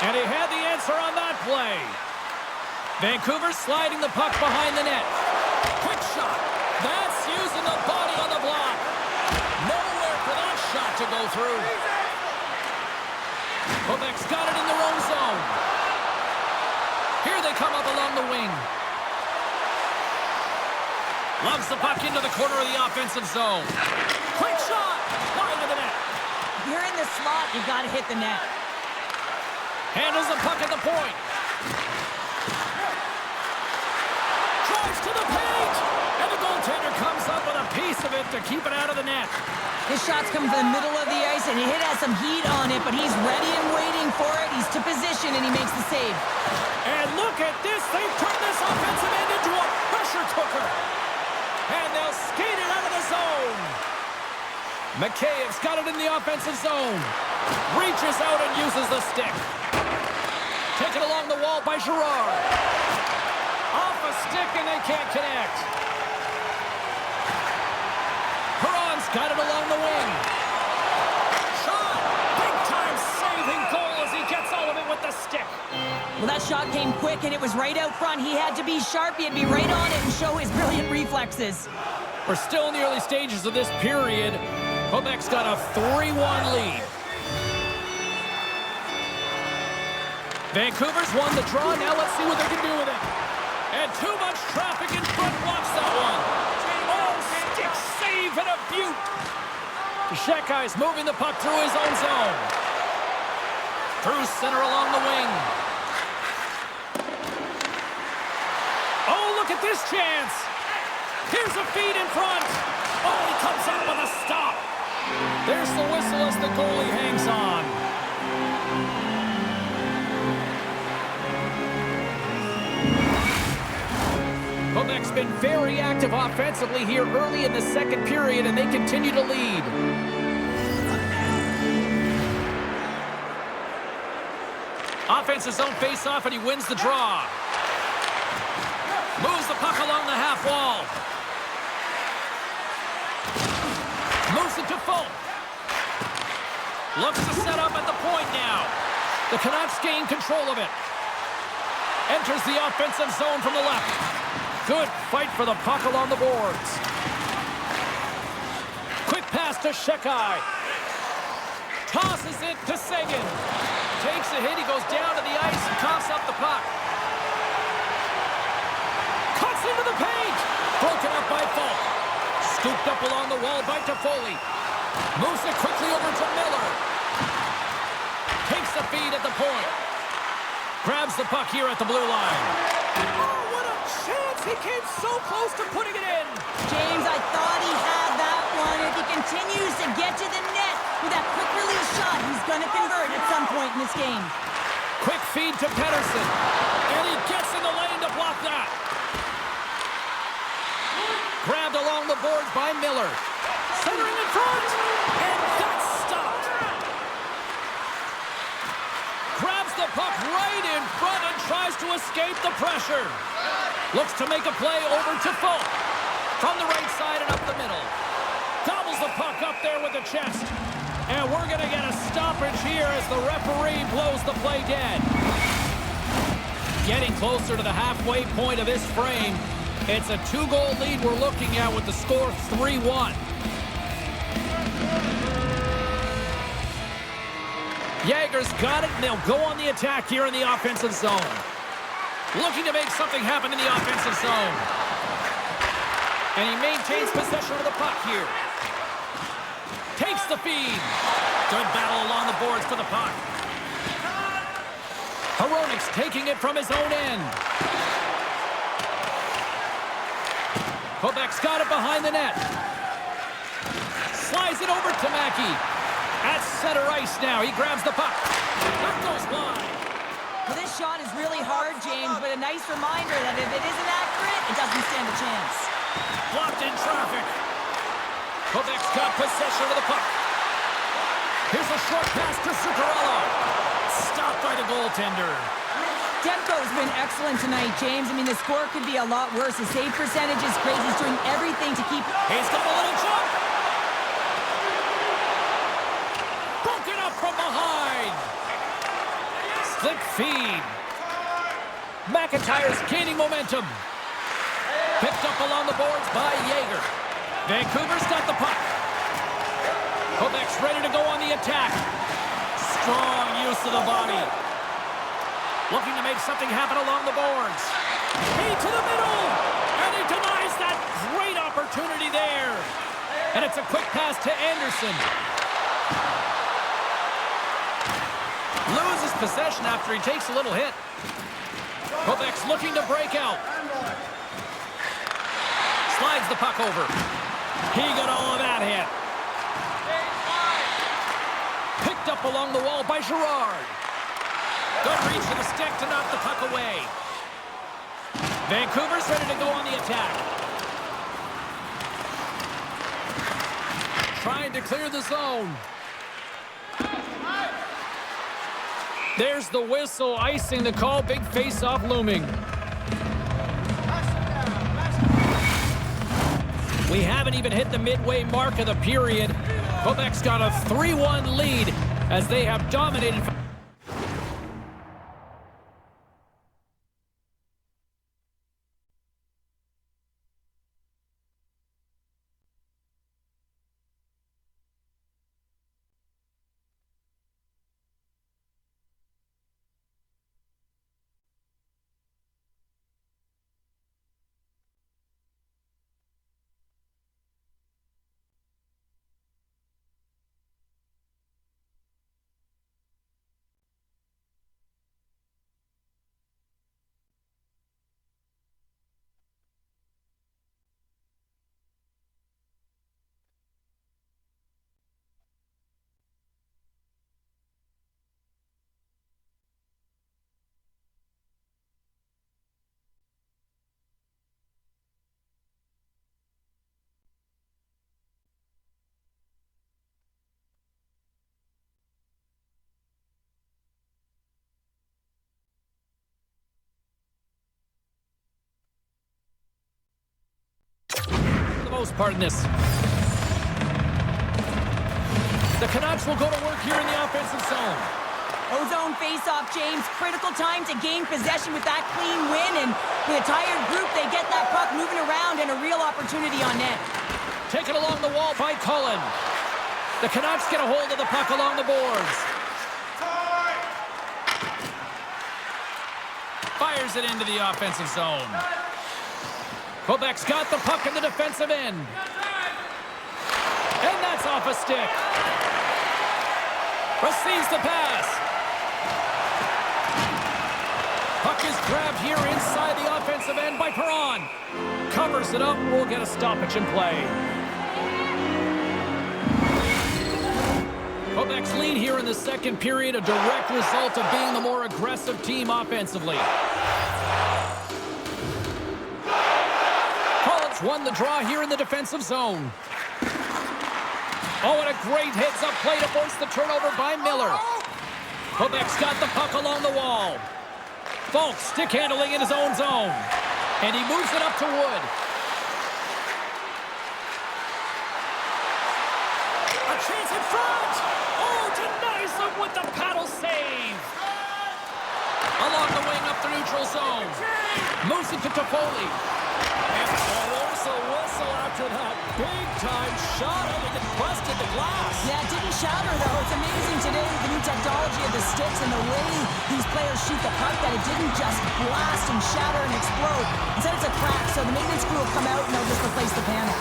And he had the answer on that play. Vancouver sliding the puck behind the net. Quick shot. That's using the body on the block. Nowhere for that shot to go through. Quebec's got it in their own zone. Here they come up along the wing. Loves the puck into the corner of the offensive zone. Quick shot. Wide of the net. If you're in the slot, you've got to hit the net. Handles the puck at the point. Drives to the paint. And the goaltender comes up with a piece of it to keep it out of the net. His shot's coming from the middle of the ice, and he has some heat on it, but he's ready and waiting for it. He's to position, and he makes the save. And look at this. They've turned this offensive end into a pressure cooker. And they'll skate it out of the zone. McKaev's got it in the offensive zone. Reaches out and uses the stick. Taken along the wall by Girard. Off a stick and they can't connect. Perron's got it along the wing. Shot! Big time saving goal as he gets all of it with the stick. Well, that shot came quick and it was right out front. He had to be sharp. He had to be right on it and show his brilliant reflexes. We're still in the early stages of this period. Quebec's got a 3-1 lead. Vancouver's won the draw. Now let's see what they can do with it. And too much traffic in front blocks that one. Oh, stick save and a beaut. Serie is moving the puck through his own zone. Through center along the wing. Oh, look at this chance. Here's a feed in front. Oh, he comes up with a stop. There's the whistle as the goalie hangs on. Quebec's been very active offensively here early in the second period, and they continue to lead. Offensive zone face-off, and he wins the draw. Moves the puck along the half wall. Moves it to Folk. Looks to set up at the point now. The Canucks gain control of it. Enters the offensive zone from the left. Good fight for the puck along the boards. Quick pass to Serie. Tosses it to Seguin. Takes a hit. He goes down to the ice and coughs up the puck. Cuts into the paint. Broken up by Folk. Scooped up along the wall by Toffoli. Moves it quickly over to Miller. Takes the feed at the point. Grabs the puck here at the blue line. Oh, what a chance! He came so close to putting it in. James, I thought he had that one. If he continues to get to the net with that quick release shot, he's going to convert at some point in this game. Quick feed to Pettersson. And he gets in the lane to block that. Grabbed along the boards by Miller. Centering in front. And that's stopped. Grabs the puck right in front and tries to escape the pressure. Looks to make a play over to Folk. From the right side and up the middle. Gobbles the puck up there with the chest. And we're going to get a stoppage here as the referee blows the play dead. Getting closer to the halfway point of this frame. It's a 2-goal lead we're looking at with the score 3-1. Jaeger's got it, and they'll go on the attack here in the offensive zone. Looking to make something happen in the offensive zone. And he maintains possession of the puck here. Takes the feed. Good battle along the boards for the puck. Hronek's taking it from his own end. Quebec's got it behind the net. Slides it over to Mackey. At center ice now. He grabs the puck. That goes wide. Well, this shot is really hard, James, but a nice reminder that if it isn't accurate, it doesn't stand a chance. Blocked in traffic. Quebec's got possession of the puck. Here's a short pass to Zuccarello. Stopped by the goaltender. Demko's been excellent tonight, James. I mean, the score could be a lot worse. The save percentage is crazy. He's doing everything to keep... He's got a little jump. Broken up from behind. Slick feed. McIntyre's gaining momentum. Picked up along the boards by Jaeger. Vancouver's got the puck. Quebec's ready to go on the attack. Strong use of the body. Looking to make something happen along the boards. Feed to the middle. And he denies that great opportunity there. And it's a quick pass to Anderson. Loses possession after he takes a little hit. Quebec's looking to break out. Slides the puck over. He got all of that hit. Picked up along the wall by Girard. Good reach for the stick to knock the puck away. Vancouver's ready to go on the attack. Trying to clear the zone. There's the whistle, icing the call. Big face-off looming. We haven't even hit the midway mark of the period. Quebec's got a 3-1 lead as they have dominated. most part in this. The Canucks will go to work here in the offensive zone. O-zone face-off, James. Critical time to gain possession with that clean win, and with a tired group, they get that puck moving around and a real opportunity on net. Taken along the wall by Cullen. The Canucks get a hold of the puck along the boards. Fires it into the offensive zone. Quebec's got the puck in the defensive end. And that's off a stick. Receives the pass. Puck is grabbed here inside the offensive end by Perron. Covers it up. We'll get a stoppage in play. Quebec's lead here in the second period, a direct result of being the more aggressive team offensively. Collins won the draw here in the defensive zone. Oh, and a great heads-up play to force the turnover by Miller. Quebec's got the puck along the wall. Falk stick handling in his own zone. And he moves it up to Wood. A chance in front! Oh, denies them with the paddle save. Along the wing up the neutral zone. Moves it to Toffoli. And there's a whistle after that big-time shot. I think it busted the glass. Yeah, it didn't shatter, though. It's amazing today with the new technology of the sticks and the way these players shoot the puck that it didn't just blast and shatter and explode. Instead, it's a crack, so the maintenance crew will come out and they'll just replace the panel.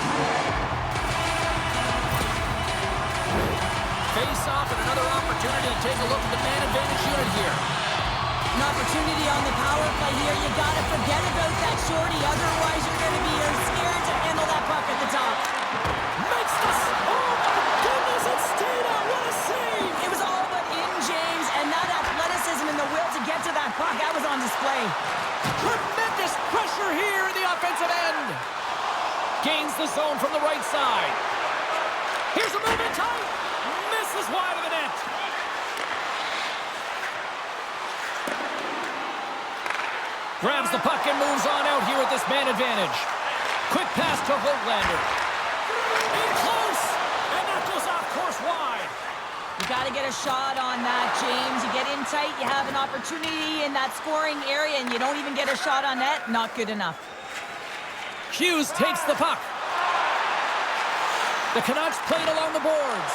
Face-off and another opportunity to take a look at the man advantage unit here. An opportunity on the power play here. You gotta forget about that shorty, otherwise you're gonna be scared to handle that puck at the top. Makes this. Oh my goodness, it stayed out. What a save! It was all but in, James, and that athleticism and the will to get to that puck, that was on display. Tremendous pressure here in the offensive end. Gains the zone from the right side. Here's a move in tight. Misses wide of the net. Grabs the puck and moves on out here with this man advantage. Quick pass to Höglander. In close, and that goes off course wide. You got to get a shot on that, James. You get in tight, you have an opportunity in that scoring area, and you don't even get a shot on net. Not good enough. Hughes takes the puck. The Canucks played along the boards.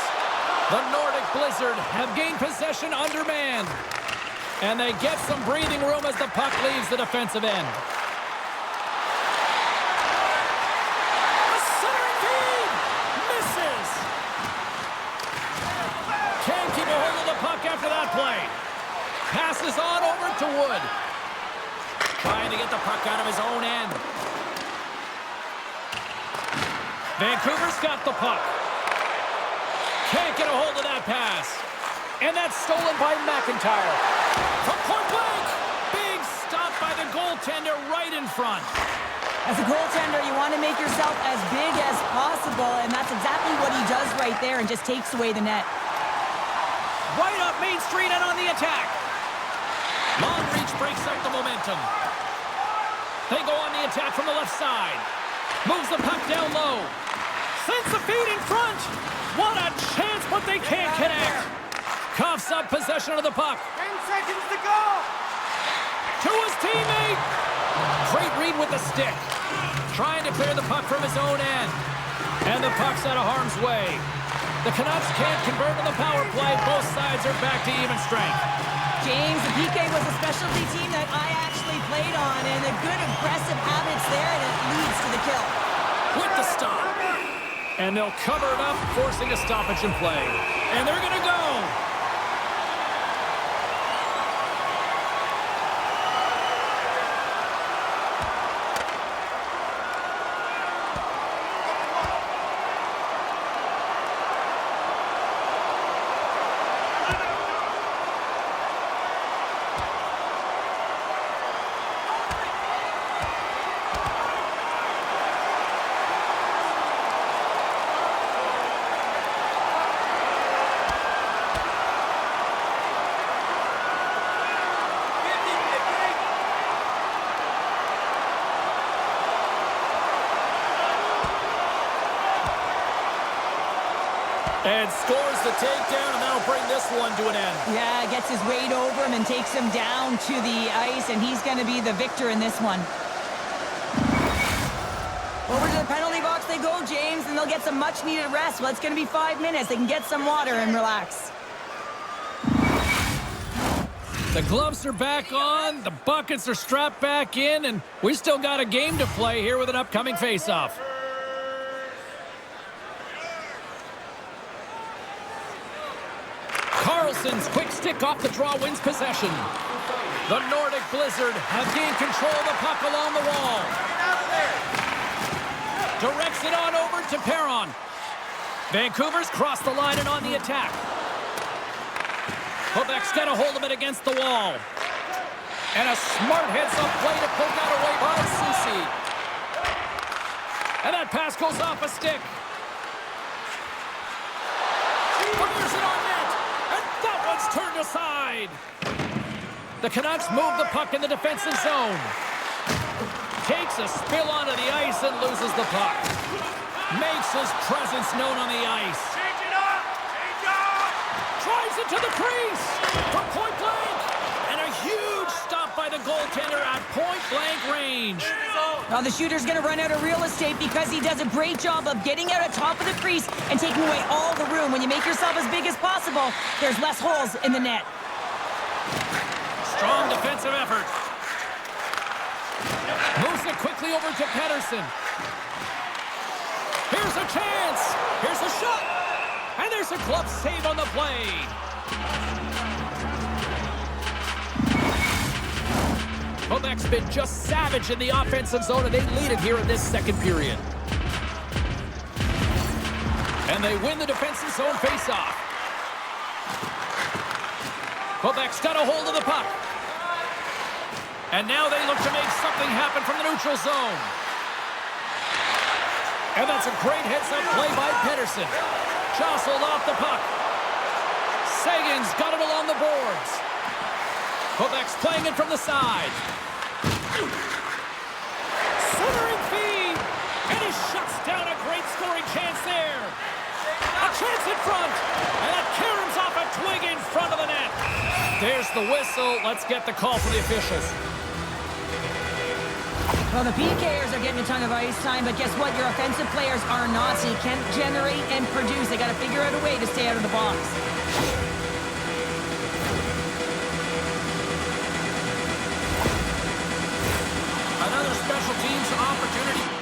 The Nordic Blizzard have gained possession undermanned. And they get some breathing room as the puck leaves the defensive end. A centering feed! Misses! Can't keep a hold of the puck after that play. Passes on over to Wood. Trying to get the puck out of his own end. Vancouver's got the puck. Can't get a hold of that pass. And that's stolen by McIntyre. From point blank. Big stop by the goaltender right in front. As a goaltender, you want to make yourself as big as possible, and that's exactly what he does right there and just takes away the net. Right up Main Street and on the attack. Long reach breaks up the momentum. They go on the attack from the left side. Moves the puck down low. Sends the feed in front. What a chance, but they can't connect. Coughs up possession of the puck. 10 seconds to go. To his teammate. Great read with the stick. Trying to clear the puck from his own end. And the puck's out of harm's way. The Canucks can't convert on the power play. Both sides are back to even strength. James, the PK was a specialty team that I actually played on, and the good aggressive habits there, and it leads to the kill. With the stop. And they'll cover it up, forcing a stoppage in play. And they're going to go. And scores the takedown, and that'll bring this one to an end. Yeah, gets his weight over him and takes him down to the ice, and he's going to be the victor in this one. Over to the penalty box they go, James, and they'll get some much-needed rest. Well, it's going to be 5 minutes. They can get some water and relax. The gloves are back on, the buckets are strapped back in, and we still got a game to play here with an upcoming face-off. Carlson's quick stick off the draw wins possession. The Nordic Blizzard have gained control of the puck along the wall. Directs it on over to Perron. Vancouver's crossed the line and on the attack. Quebec's got a hold of it against the wall. And a smart heads-up play to poke that away by Ceci. And that pass goes off a stick. Fires it on net. And that one's turned aside. The Canucks move the puck in the defensive zone. Takes a spill onto the ice and loses the puck. Makes his presence known on the ice. Change it up! Change up! Drives it to the crease from point blank. And a huge stop by the goaltender at point blank range. Well, the shooter's going to run out of real estate because he does a great job of getting out on top of the crease and taking away all the room. When you make yourself as big as possible, there's less holes in the net. Strong defensive effort. Moves it quickly over to Pettersson. Here's a chance. Here's a shot. And there's a glove save on the play. Quebec's been just savage in the offensive zone, and they lead it here in this second period. And they win the defensive zone faceoff. Quebec's got a hold of the puck. And now they look to make something happen from the neutral zone. And that's a great heads-up play by Pettersson. Jostled off the puck. Sagan's got it along the boards. Quebec's playing it from the side. Centering feed. And he shuts down a great scoring chance there. A chance in front. And that caroms off a twig in front of the net. There's the whistle. Let's get the call from the officials. Well, the PKers are getting a ton of ice time, but guess what? Your offensive players are not, so you can't generate and produce. They got to figure out a way to stay out of the box. Another special teams opportunity.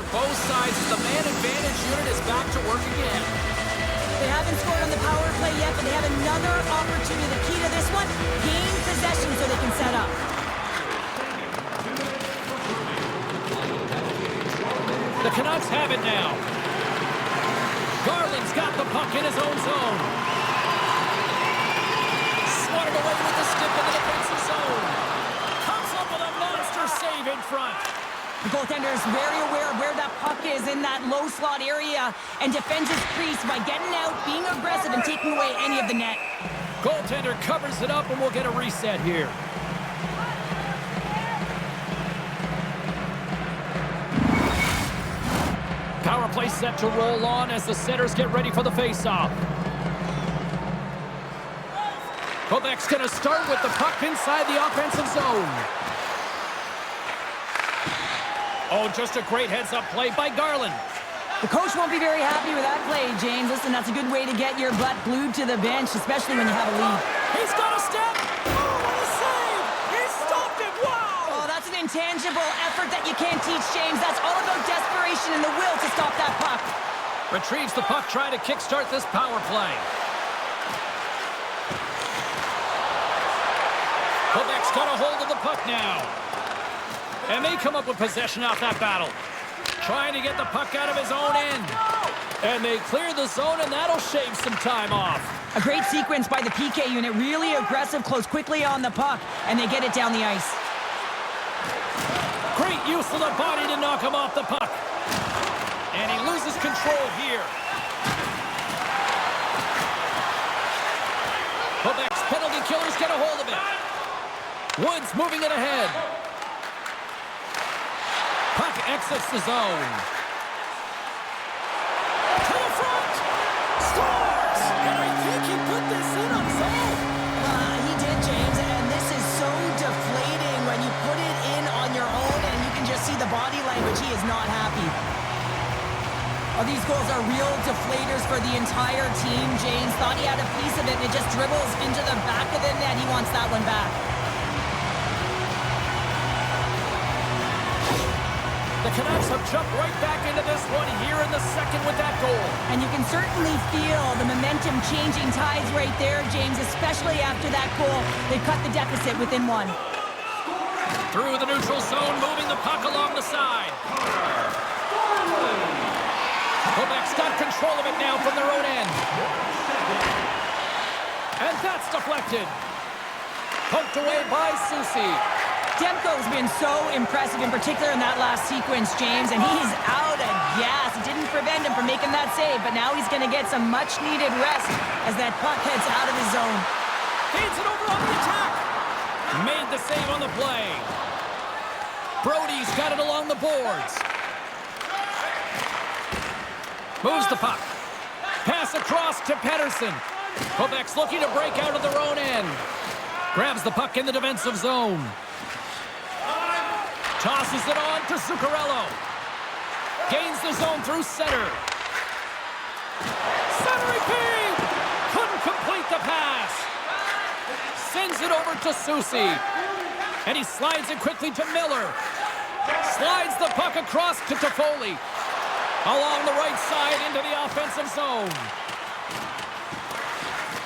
Both sides, the man advantage unit is back to work again. They haven't scored on the power play yet, but they have another opportunity. The key to this one, gain possession so they can set up. The Canucks have it now. Garland's got the puck in his own zone. Swatted away with the stick in the defensive zone. Comes up with a monster save in front. The goaltender is very aware of where that puck is in that low slot area and defends his crease by getting out, being aggressive, and taking away any of the net. Goaltender covers it up, and we'll get a reset here. Power play set to roll on as the setters get ready for the faceoff. Quebec's going to start with the puck inside the offensive zone. Oh, just a great heads-up play by Garland. The coach won't be very happy with that play, James. Listen, that's a good way to get your butt glued to the bench, especially when you have a lead. He's got a step. Oh, what a save. He stopped it. Wow. Oh, that's an intangible effort that you can't teach, James. That's all about desperation and the will to stop that puck. Retrieves the puck, trying to kickstart this power play. Quebec's got a hold of the puck now. And they come up with possession off that battle. Trying to get the puck out of his own end. And they clear the zone, and that'll shave some time off. A great sequence by the PK unit. Really aggressive, close quickly on the puck, and they get it down the ice. Great use of the body to knock him off the puck. And he loses control here. Quebec's penalty killers get a hold of it. Woods moving it ahead. Puck exits the zone. To the front! Scores! And I think he put this in on his own. He did, James, and this is so deflating when you put it in on your own, and you can just see the body language. He is not happy. Oh, these goals are real deflators for the entire team. James thought he had a piece of it, and it just dribbles into the back of the net. He wants that one back. The Canucks have jumped right back into this one here in the second with that goal. And you can certainly feel the momentum changing tides right there, James, especially after that goal. They cut the deficit within one. Through the neutral zone, moving the puck along the side. Quebec's got control of it now from their own end. And that's deflected. Poked away by Soucy. Demko's been so impressive, in particular in that last sequence, James, and he's out of gas. It didn't prevent him from making that save, but now he's going to get some much-needed rest as that puck heads out of his zone. Feeds it over on the attack. Made the save on the play. Brody's got it along the boards. Moves the puck. Pass across to Pettersson. Quebec's looking to break out of their own end. Grabs the puck in the defensive zone. Tosses it on to Zuccarello. Gains the zone through center. Centering feed! Couldn't complete the pass. Sends it over to Soucy. And he slides it quickly to Miller. Slides the puck across to Toffoli. Along the right side into the offensive zone.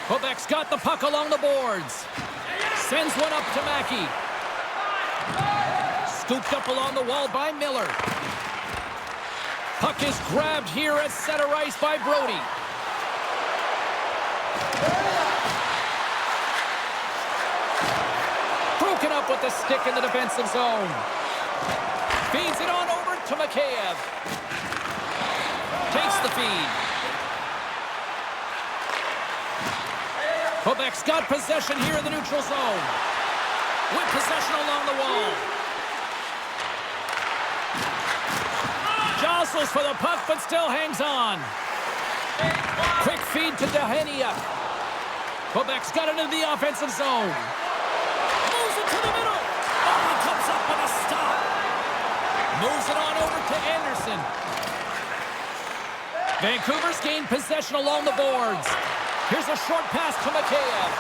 Quebec's got the puck along the boards. Sends one up to Mackey. Scooped up along the wall by Miller. Puck is grabbed here at center ice by Brody. Broken up with the stick in the defensive zone. Feeds it on over to Mikheyev. Takes the feed. Quebec's got possession here in the neutral zone. With possession along the wall. Jostles for the puck, but still hangs on. Quick feed to Dehania. Quebec's got it into the offensive zone. Moves it to the middle. Oh, he comes up with a stop. Moves it on over to Anderson. Vancouver's gained possession along the boards. Here's a short pass to Mikheyev.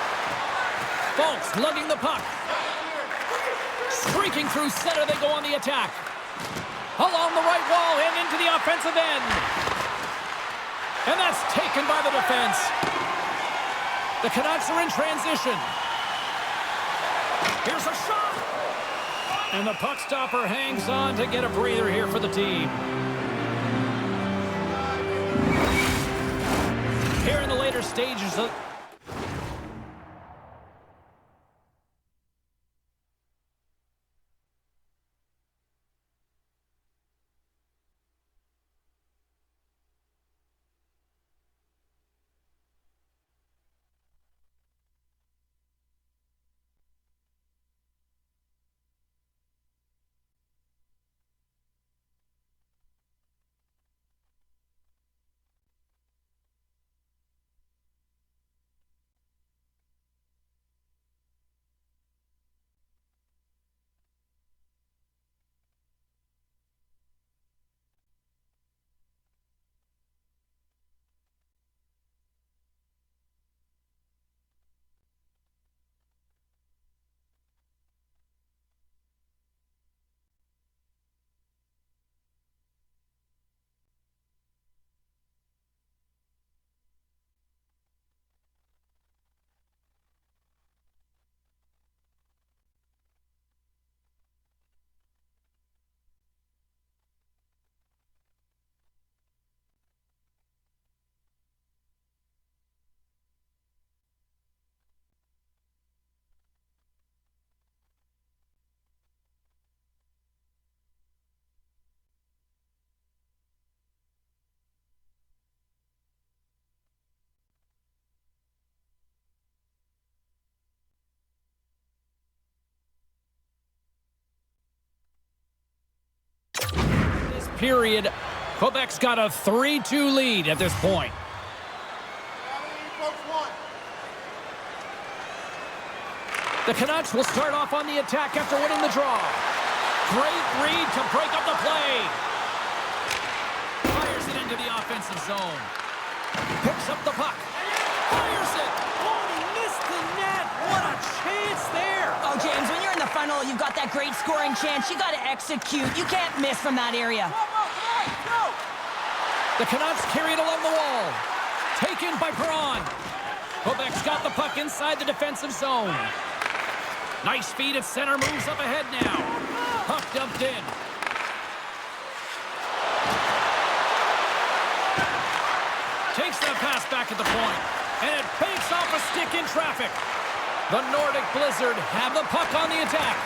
Fultz lugging the puck. Streaking through center, they go on the attack. Along the right wall and into the offensive end. And that's taken by the defense. The Canucks are in transition. Here's a shot. And the puck stopper hangs on to get a breather here for the team. later stages of... Period. Quebec's got a 3-2 lead at this point. The Canucks will start off on the attack after winning the draw. Great read to break up the play. Fires it into the offensive zone. Picks up the puck. Fires it. Oh, he missed the net. What a chance there. Oh, James, when you're in the funnel, you've got that great scoring chance. You got to execute. You can't miss from that area. The Canucks carry it along the wall. Taken by Perron. Quebec's got the puck inside the defensive zone. Nice feed at center, moves up ahead now. Puck dumped in. Takes that pass back at the point. And it fakes off a stick in traffic. The Nordic Blizzard have the puck on the attack.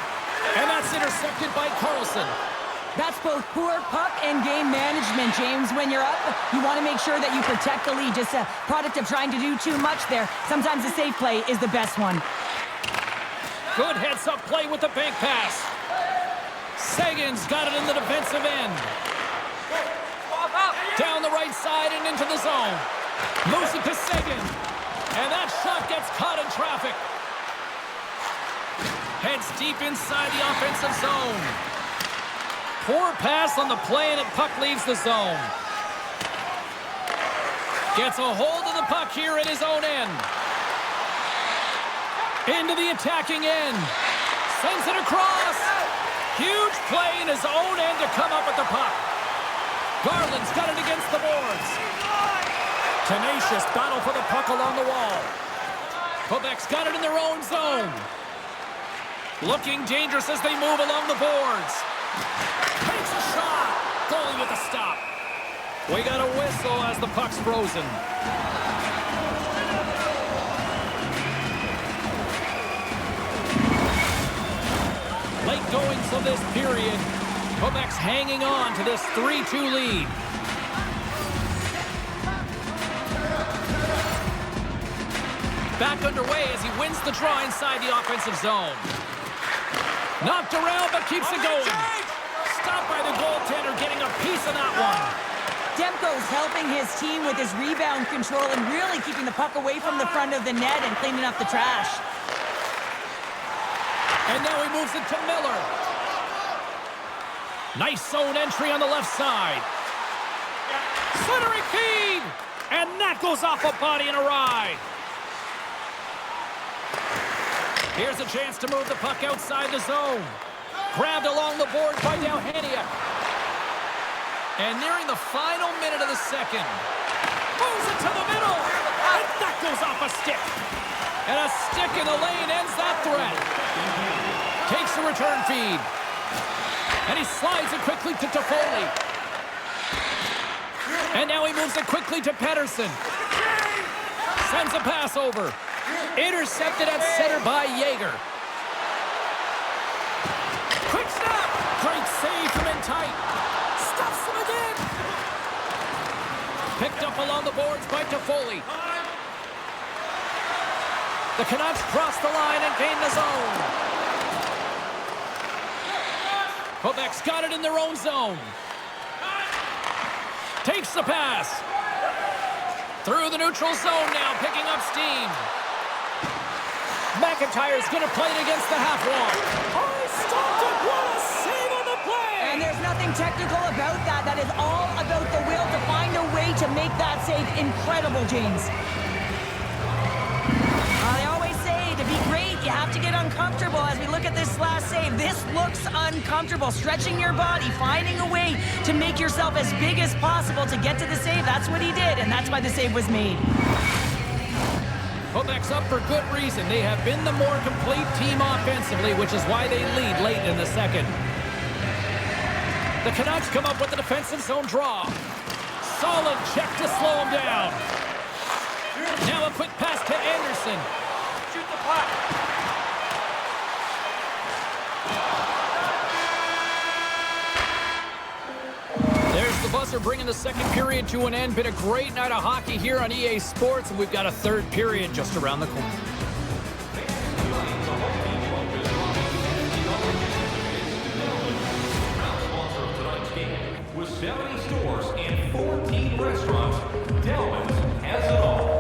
And that's intercepted by Carlson. That's both poor puck and game management, James. When you're up, you want to make sure that you protect the lead. Just a product of trying to do too much there. Sometimes a safe play is the best one. Good heads-up play with the bank pass. Sagan's got it in the defensive end. Down the right side and into the zone. Moves it to Sagan. And that shot gets caught in traffic. Heads deep inside the offensive zone. Poor pass on the play, and the puck leaves the zone. Gets a hold of the puck here at his own end. Into the attacking end. Sends it across. Huge play in his own end to come up with the puck. Garland's got it against the boards. Tenacious battle for the puck along the wall. Quebec's got it in their own zone. Looking dangerous as they move along the boards. Takes a shot. Goalie with a stop. We got a whistle as the puck's frozen. Late goings of this period. Quebec's hanging on to this 3-2 lead. Back underway as he wins the draw inside the offensive zone. Knocked around, but keeps it going. Stopped by the goaltender, getting a piece of that one. Demko's helping his team with his rebound control and really keeping the puck away from the front of the net and cleaning up the trash. And now he moves it to Miller. Nice zone entry on the left side. Centering feed! And that goes off a body and a ride. Here's a chance to move the puck outside the zone. Grabbed along the board by Dauhaniuk. And nearing the final minute of the second. Moves it to the middle. And that goes off a stick. And a stick in the lane ends that threat. Takes the return feed. And he slides it quickly to Toffoli. And now he moves it quickly to Pettersson. Sends a pass over. Intercepted at center by Yeager. Quick snap. Great save from in tight. Stuffs him again. Picked up along the boards by Toffoli. The Canucks cross the line and gain the zone. Quebec's got it in their own zone. Takes the pass. Through the neutral zone now, picking up steam. McIntyre's going to play it against the half wall. Oh, he stopped it. What a save on the play. And there's nothing technical about that. That is all about the will to find a way to make that save incredible, James. They always say to be great, you have to get uncomfortable. As we look at this last save, this looks uncomfortable. Stretching your body, finding a way to make yourself as big as possible to get to the save. That's what he did, and that's why the save was made. Quebec's up for good reason. They have been the more complete team offensively, which is why they lead late in the second. The Canucks come up with the defensive zone draw. Solid check to slow him down. Now a quick pass to Anderson. Shoot the puck. There's the buzzer bringing the second period to an end. Been a great night of hockey here on EA Sports, and we've got a third period just around the corner. Sponsor of tonight's game, with 70 stores and 14 restaurants, Delvin's has it all.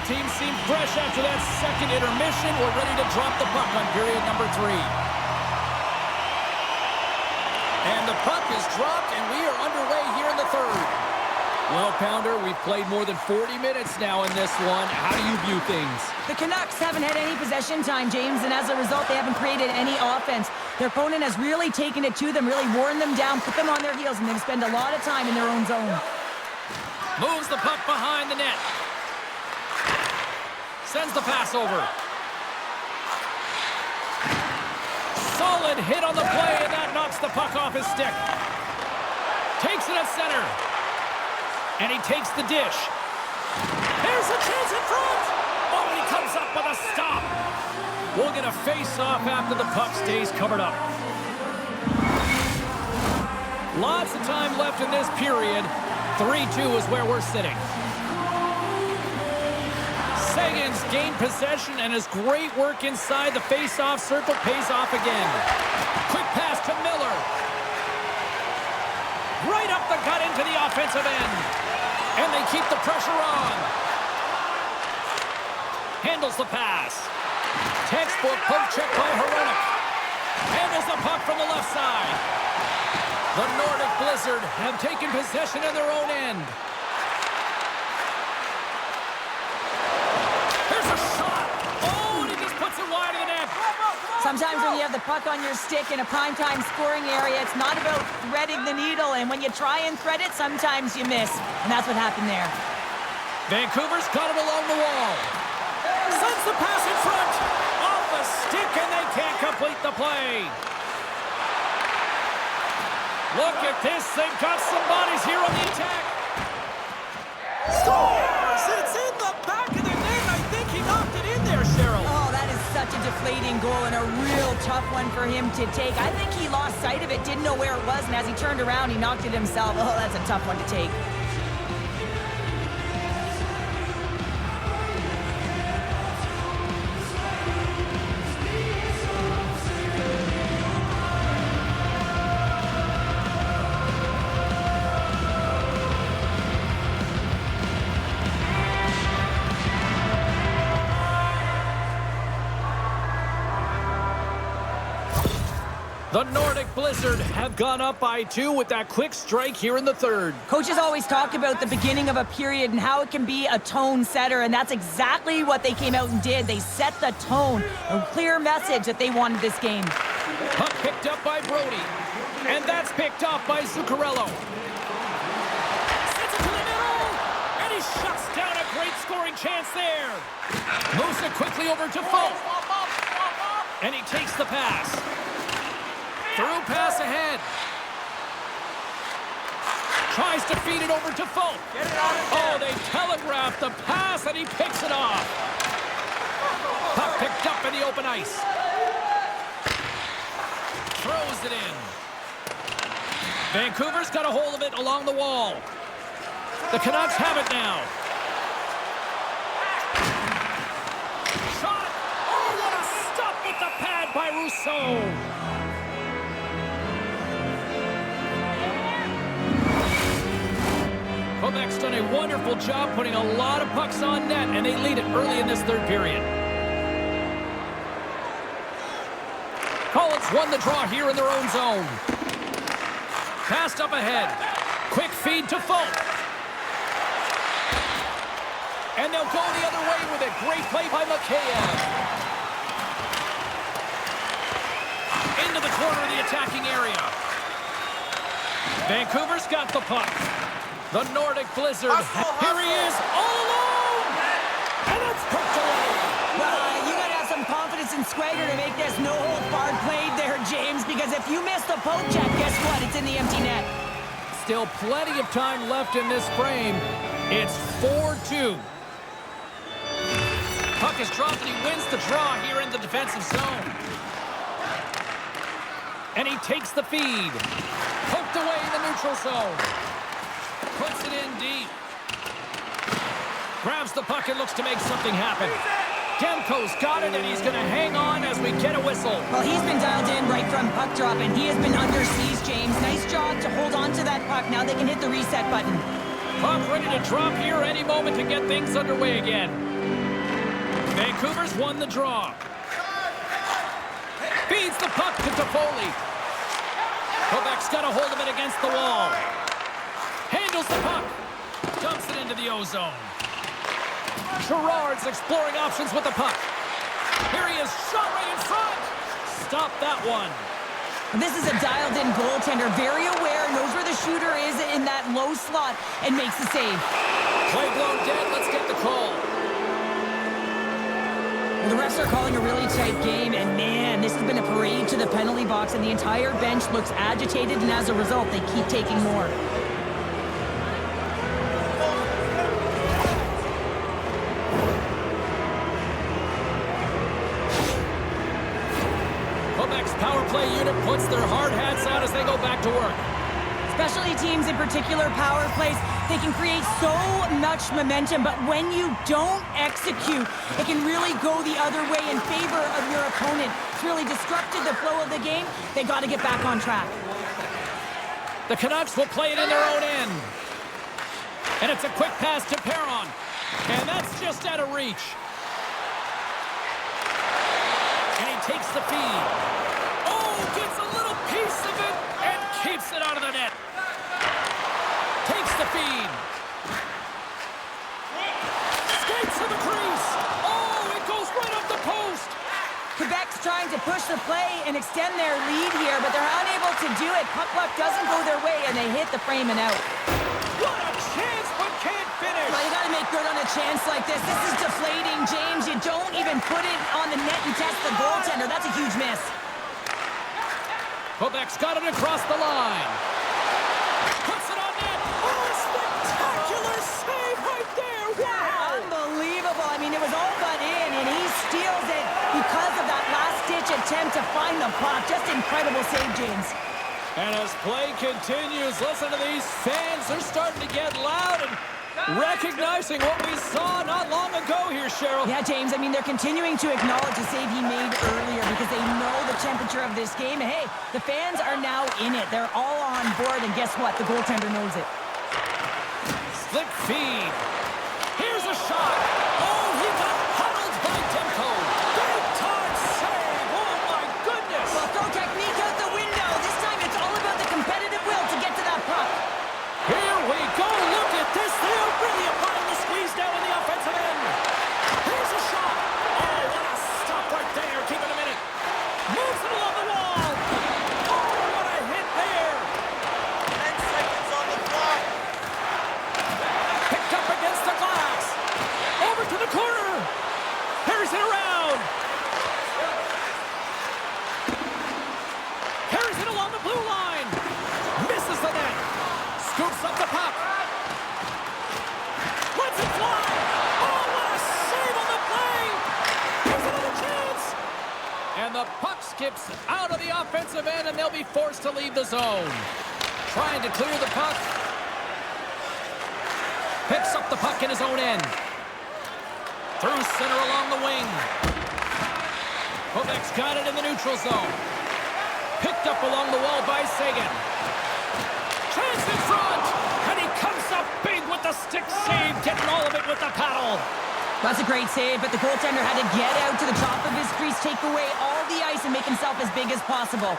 teams seem fresh after that second intermission. We're ready to drop the puck on period number 3. And the puck is dropped, and we are underway here in the third. Well, Pounder, we've played more than 40 minutes now in this one. How do you view things? The Canucks haven't had any possession time, James, and as a result, they haven't created any offense. Their opponent has really taken it to them, really worn them down, put them on their heels, and they've spent a lot of time in their own zone. Moves the puck behind the net. Sends the pass over. Solid hit on the play, and that knocks the puck off his stick. Takes it at center. And he takes the dish. Here's a chance in front. Oh, and he comes up with a stop. We'll get a face-off after the puck stays covered up. Lots of time left in this period. 3-2 is where we're sitting. Seguin's gained possession, and his great work inside the face-off circle pays off again. Quick pass to Miller. Right up the gut into the offensive end. And they keep the pressure on. Handles the pass. Textbook poke check by Hronek. Handles the puck from the left side. The Nordic Blizzard have taken possession of their own end. Here's a shot. Oh, and he just puts it wide of the net. Sometimes when you have the puck on your stick in a primetime scoring area, it's not about threading the needle, and when you try and thread it, sometimes you miss, and that's what happened there. Vancouver's got it along the wall. Sends the pass in front. Off the stick, and they can't complete the play. Look at this. They've got some bodies here on the attack. Scores! It's in the back of the net. I think he knocked it in there, Cheryl. Oh, that is such a deflating goal and a real tough one for him to take. I think he lost sight of it, didn't know where it was, and as he turned around, he knocked it himself. Oh, that's a tough one to take. The Nordic Blizzard have gone up by 2 with that quick strike here in the third. Coaches always talk about the beginning of a period and how it can be a tone setter, and that's exactly what they came out and did. They set the tone, a clear message that they wanted this game. Puck picked up by Brody, and that's picked up by Zuccarello. Sends it to the middle, and he shuts down a great scoring chance there. Moves it quickly over to Folk, and he takes the pass. Through pass ahead. Tries to feed it over to Folk. Oh, they telegraphed the pass, and he picks it off. Puck picked up in the open ice. Throws it in. Vancouver's got a hold of it along the wall. The Canucks have it now. Shot. Oh, what a stop with the pad by Rousseau. Quebec's done a wonderful job putting a lot of pucks on net, and they lead it early in this third period. Collins won the draw here in their own zone. Passed up ahead. Quick feed to Folk. And they'll go the other way with it. Great play by Mikheyev. Into the corner of the attacking area. Vancouver's got the puck. The Nordic Blizzard. Here he is, all alone! And it's poked away. Well, you got to have some confidence and swagger to make this no-hold-barred play there, James, because if you miss the poke check, guess what? It's in the empty net. Still plenty of time left in this frame. It's 4-2. Puck is dropped, and he wins the draw here in the defensive zone. And he takes the feed. Poked away in the neutral zone. Puts it in deep. Grabs the puck and looks to make something happen. Demko's got it, and he's going to hang on as we get a whistle. Well, he's been dialed in right from puck drop, and he has been under siege, James. Nice job to hold on to that puck. Now they can hit the reset button. Puck ready to drop here any moment to get things underway again. Vancouver's won the draw. Feeds the puck to Toffoli. Quebec's got a hold of it against the wall. Handles the puck. Dumps it into the O-zone. Gerard's exploring options with the puck. Here he is, shot right in front. Stop that one. This is a dialed-in goaltender, very aware, knows where the shooter is in that low slot, and makes the save. Play blown dead, let's get the call. The refs are calling a really tight game, and man, this has been a parade to the penalty box, and the entire bench looks agitated, and as a result, they keep taking more. Quebec's power play unit puts their hard hats on as they go back to work. Specialty teams, in particular power plays, they can create so much momentum, but when you don't execute, it can really go the other way in favor of your opponent. It's really disrupted the flow of the game. They got to get back on track. The Canucks will play it in their own end. And it's a quick pass to Perron. And that's just out of reach. And he takes the feed. Oh, gets a little piece of it and keeps it out of the net. Takes the feed. Skates to the crease. Oh, it goes right up the post. Quebec's trying to push the play and extend their lead here, but they're unable to do it. Puck luck doesn't go their way, and they hit the frame and out. What a chance, but can't finish. Well, you got to make good on a chance like this. This is deflating, James. You don't even put it on the net and test the goaltender. That's a huge miss. Quebec's got it across the line. Puts it on net. Oh, spectacular save right there. Wow. Unbelievable. I mean, it was all but in, and he steals it because of that last-ditch attempt to find the puck. Just incredible save, James. And as play continues, listen to these fans. They're starting to get loud and recognizing what we saw not long ago here, Cheryl. Yeah, James, I mean, they're continuing to acknowledge the save he made earlier because they know the temperature of this game. And, hey, the fans are now in it. They're all on board, and guess what? The goaltender knows it. Slip feed. Here's a shot. Oh, he got huddled by Demko. Big time save. Oh, my goodness. Well, throw technique out the window. This time it's all about the competitive will to get to that puck. Here we go. Look at this. They are really applying the squeeze down in the offensive end. Here's a shot. Oh, what a stop right there. Keep it a minute. Moves it along the wall. Oh, what a hit there. 10 seconds on the clock. Picked up against the glass. Over to the corner. Carries it around. Carries it along the blue line. Misses the net. Scoops up the puck. Lets it fly. Oh, what a save on the play. Here's another chance. And the puck skips out of the offensive end, and they'll be forced to leave the zone. Trying to clear the puck. Picks up the puck in his own end. Through center along the wing. Quebec's got it in the neutral zone. Picked up along the wall by Sagan. Chance in front! And he comes up big with the stick save, getting all of it with the paddle. That's a great save, but the goaltender had to get out to the top of his crease, take away all the ice, and make himself as big as possible.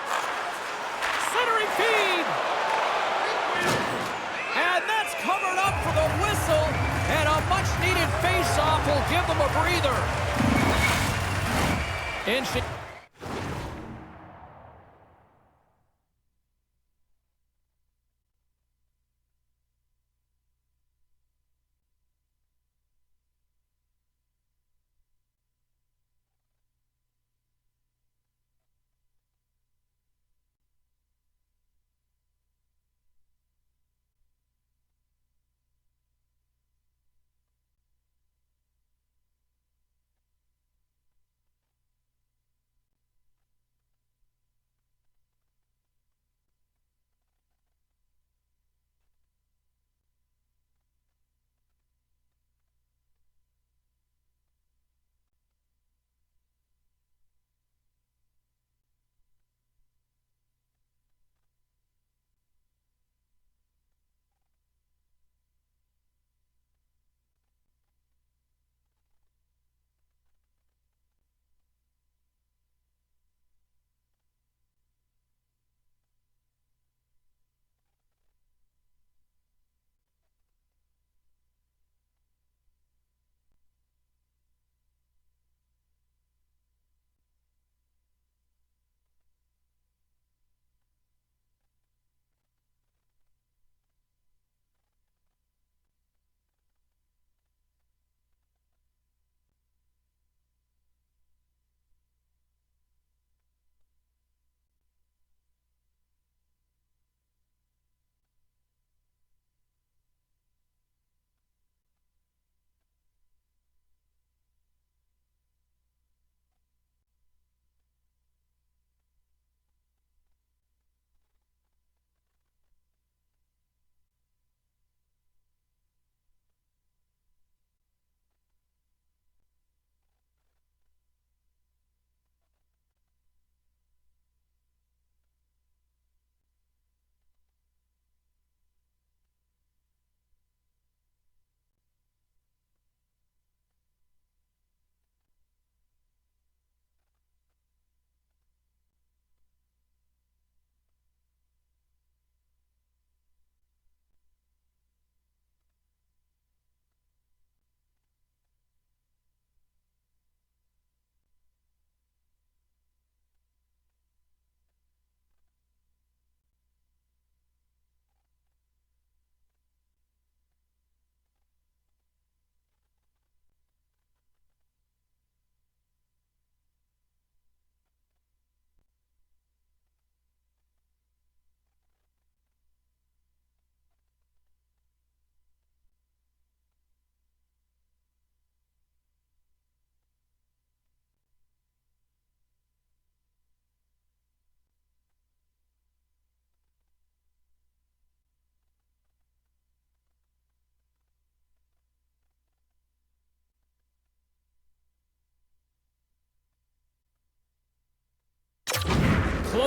Centering feed! And that's covered up for the whistle, and a much-needed face-off will give them a breather. In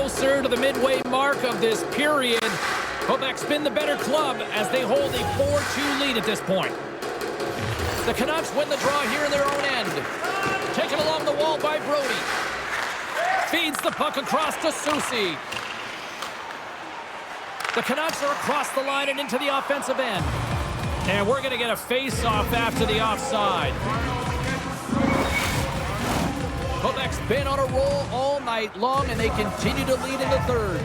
closer to the midway mark of this period. Quebec's been the better club as they hold a 4-2 lead at this point. The Canucks win the draw here in their own end. Taken along the wall by Brody. Feeds the puck across to Soucy. The Canucks are across the line and into the offensive end. And we're going to get a face-off after the offside. Quebec's been on a roll all night long, and they continue to lead in the third.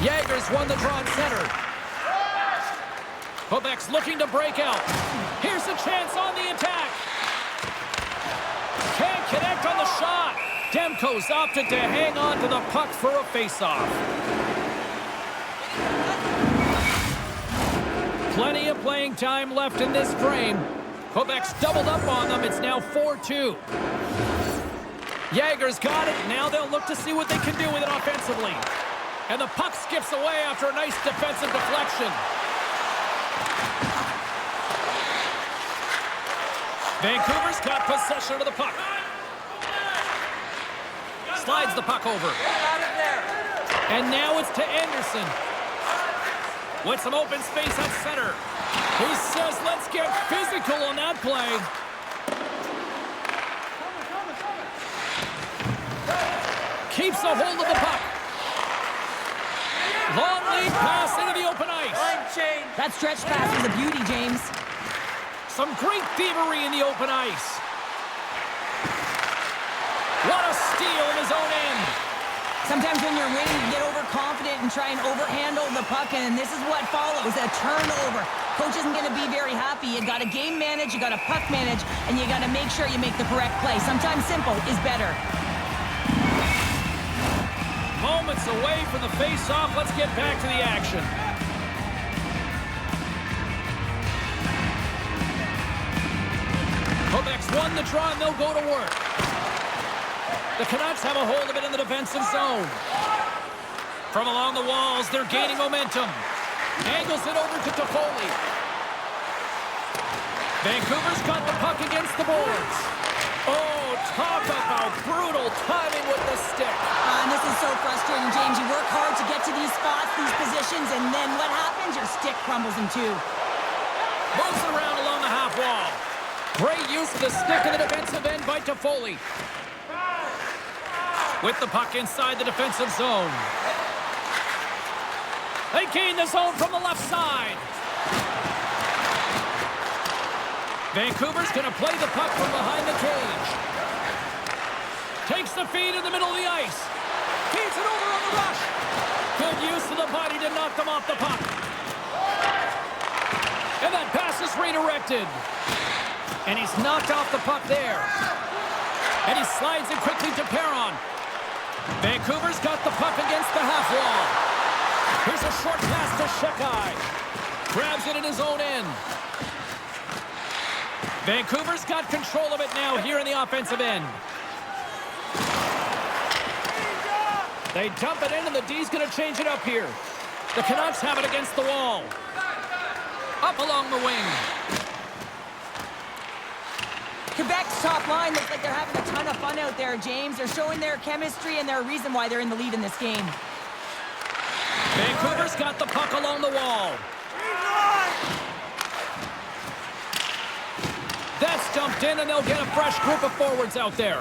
Jager's won the draw in center. Quebec's looking to break out. Here's a chance on the attack. Can't connect on the shot. Demko's opted to hang on to the puck for a face-off. Plenty of playing time left in this frame. Quebec's doubled up on them. It's now 4-2. Jager's got it. Now they'll look to see what they can do with it offensively. And the puck skips away after a nice defensive deflection. Vancouver's got possession of the puck. Slides the puck over. And now it's to Anderson. With some open space at center. He says, let's get physical on that play. Keeps a hold of the puck. Long lead pass into the open ice. That stretch pass was a beauty, James. Some great thievery in the open ice. What a steal in his own end. Sometimes when you're winning, you get overconfident and try and overhandle the puck, and this is what follows, a turnover. Coach isn't going to be very happy. You got to game manage, you got to puck manage, and you got to make sure you make the correct play. Sometimes simple is better. Moments away from the face-off. Let's get back to the action. Quebec's won the draw, and they'll go to work. The Canucks have a hold of it in the defensive zone. From along the walls, they're gaining momentum. Angles it over to Toffoli. Vancouver's got the puck against the boards. Oh, talk about brutal timing with the stick. And this is so frustrating, James. You work hard to get to these spots, these positions, and then what happens? Your stick crumbles in two. Moves it around along the half wall. Great use of the stick in the defensive end by Toffoli. With the puck inside the defensive zone. They gain the zone from the left side. Vancouver's going to play the puck from behind the cage. Takes the feed in the middle of the ice. Feeds it over on the rush. Good use of the body to knock them off the puck. And that pass is redirected. And he's knocked off the puck there. And he slides it quickly to Perron. Vancouver's got the puck against the half wall. Here's a short pass to Shekai. Grabs it in his own end. Vancouver's got control of it now here in the offensive end. They dump it in, and the D's going to change it up here. The Canucks have it against the wall. Up along the wing. Quebec's top line looks like they're having a ton of fun out there, James. They're showing their chemistry, and they're a reason why they're in the lead in this game. Vancouver's got the puck along the wall. That's dumped in, and they'll get a fresh group of forwards out there.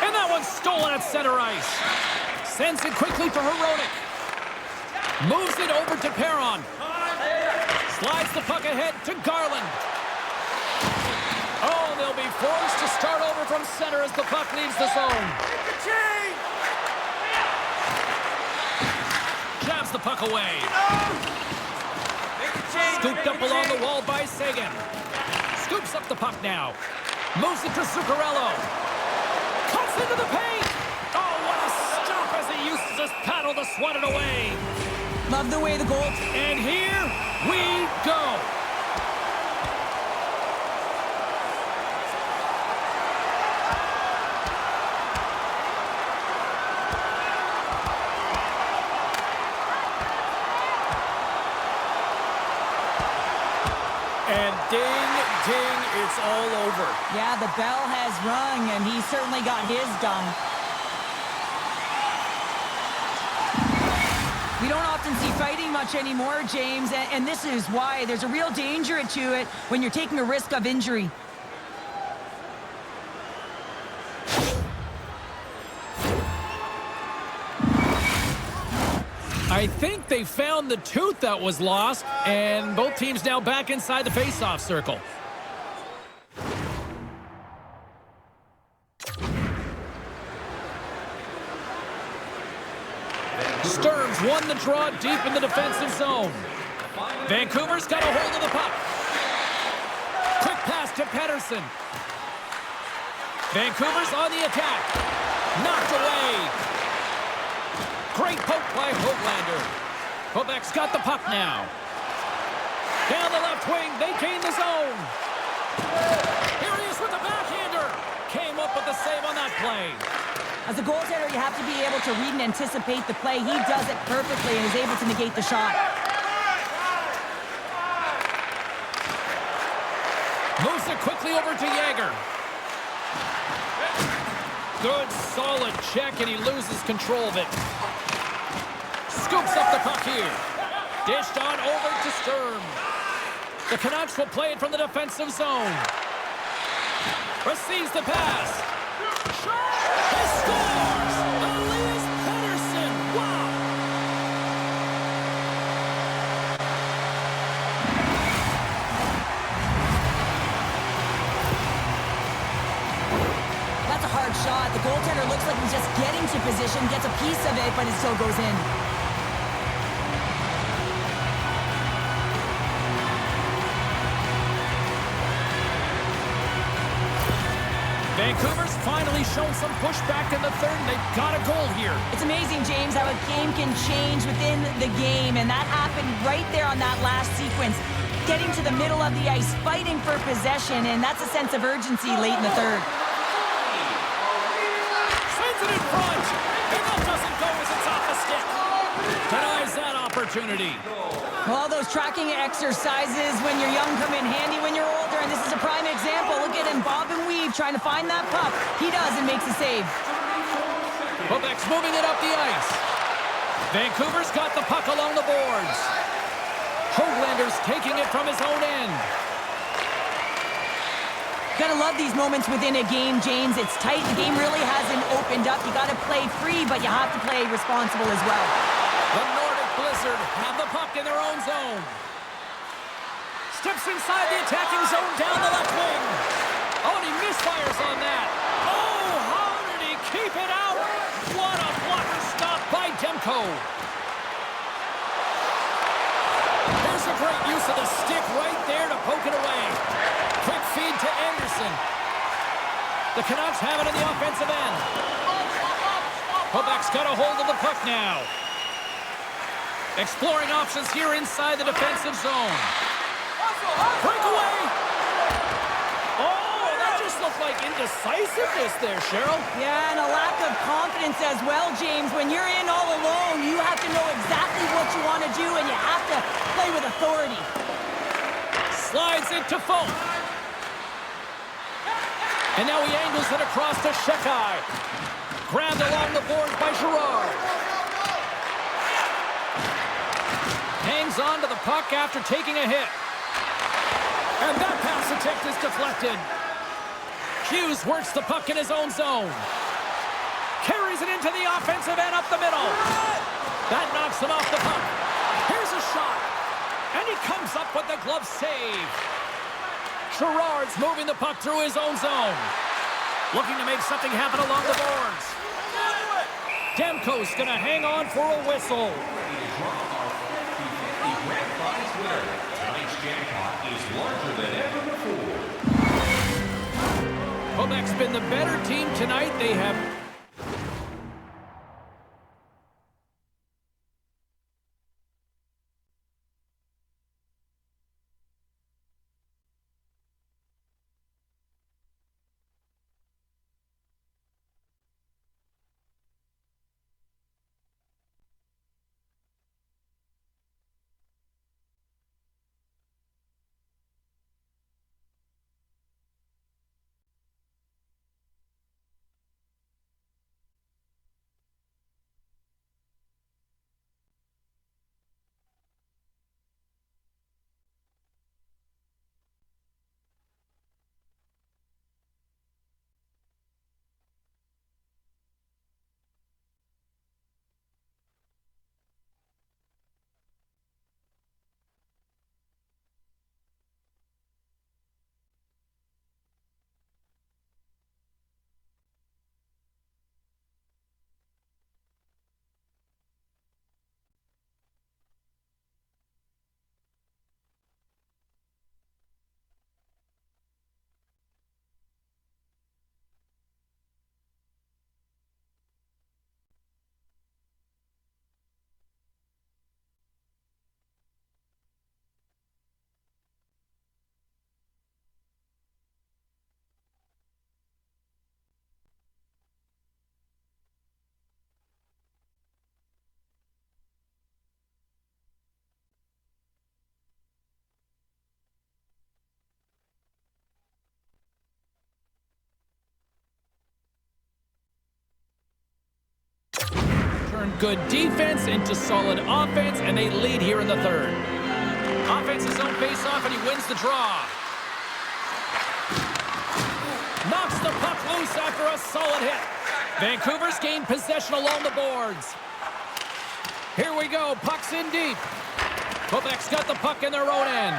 And that one's stolen at center ice. Sends it quickly to Hronek. Moves it over to Perron. Slides the puck ahead to Garland. Oh, they'll be forced to start over from center as the puck leaves the zone. Jabs the puck away. Scooped up along the wall by Seguin. Scoops up the puck now. Moves it to Zuccarello. Cuts into the paint. Oh, what a stop as he uses his paddle to swat it away. Love the way the goal. And here we go. And ding, King, it's all over. Yeah, the bell has rung, and he certainly got his done. We don't often see fighting much anymore, James, and this is why. There's a real danger to it when you're taking a risk of injury. I think they found the tooth that was lost, and both teams now back inside the face-off circle. Stearns won the draw deep in the defensive zone. Vancouver's got a hold of the puck. Quick pass to Pettersson. Vancouver's on the attack. Knocked away. Great poke by Hoglander. Quebec's got the puck now. Down the left wing, they gain the zone. Here he is with the backhander. Came up with the save on that play. As a goaltender, you have to be able to read and anticipate the play. He does it perfectly and is able to negate the shot. Moves it quickly over to Yager. Good, solid check, and he loses control of it. Scoops up the puck here. Dished on over to Sturm. The Canucks will play it from the defensive zone. Receives the pass. He scores! Elias Pettersson! Wow! That's a hard shot. The goaltender looks like he's just getting to position, gets a piece of it, but it still goes in. Vancouver's finally shown some pushback in the third, and they've got a goal here. It's amazing, James, how a game can change within the game, and that happened right there on that last sequence. Getting to the middle of the ice, fighting for possession, and that's a sense of urgency late in the third. Sends it in front, and that doesn't go as it's off the stick. Denies that opportunity. Well, those tracking exercises when you're young come in handy when you're older, and this is a prime example. Look at him bob and weave, trying to find that puck. He does and makes a save. Quebec's moving it up the ice. Vancouver's got the puck along the boards. Hoglander's taking it from his own end. Gotta love these moments within a game, James. It's tight. The game really hasn't opened up. You gotta play free, but you have to play responsible as well. The Nordic Blizzard have the puck in their own zone. Steps inside the attacking zone down the left wing. Oh, and he misfires on that. Oh, how did he keep it out? What a blocker stop by Demko. Here's a great use of the stick right there to poke it away. Quick feed to Anderson. The Canucks have it in the offensive end. Quebec's got a hold of the puck now. Exploring options here inside the defensive zone. Breakaway! Oh, that just looked like indecisiveness there, Cheryl. Yeah, and a lack of confidence as well, James. When you're in all alone, you have to know exactly what you want to do, and you have to play with authority. Slides it to Folk. And now he angles it across to Shekai. Grabbed along the boards by Girard. Hangs on to the puck after taking a hit. And that pass attempt is deflected. Hughes works the puck in his own zone. Carries it into the offensive end up the middle. That knocks him off the puck. Here's a shot. And he comes up with the glove save. Girard's moving the puck through his own zone. Looking to make something happen along the boards. Demko's going to hang on for a whistle. Tonight's jackpot is larger than ever before. Quebec's been the better team tonight. They have turn good defense into solid offense, and they lead here in the third. Offense's zone face-off, and he wins the draw. Knocks the puck loose after a solid hit. Vancouver's gained possession along the boards. Here we go. Puck's in deep. Quebec's got the puck in their own end.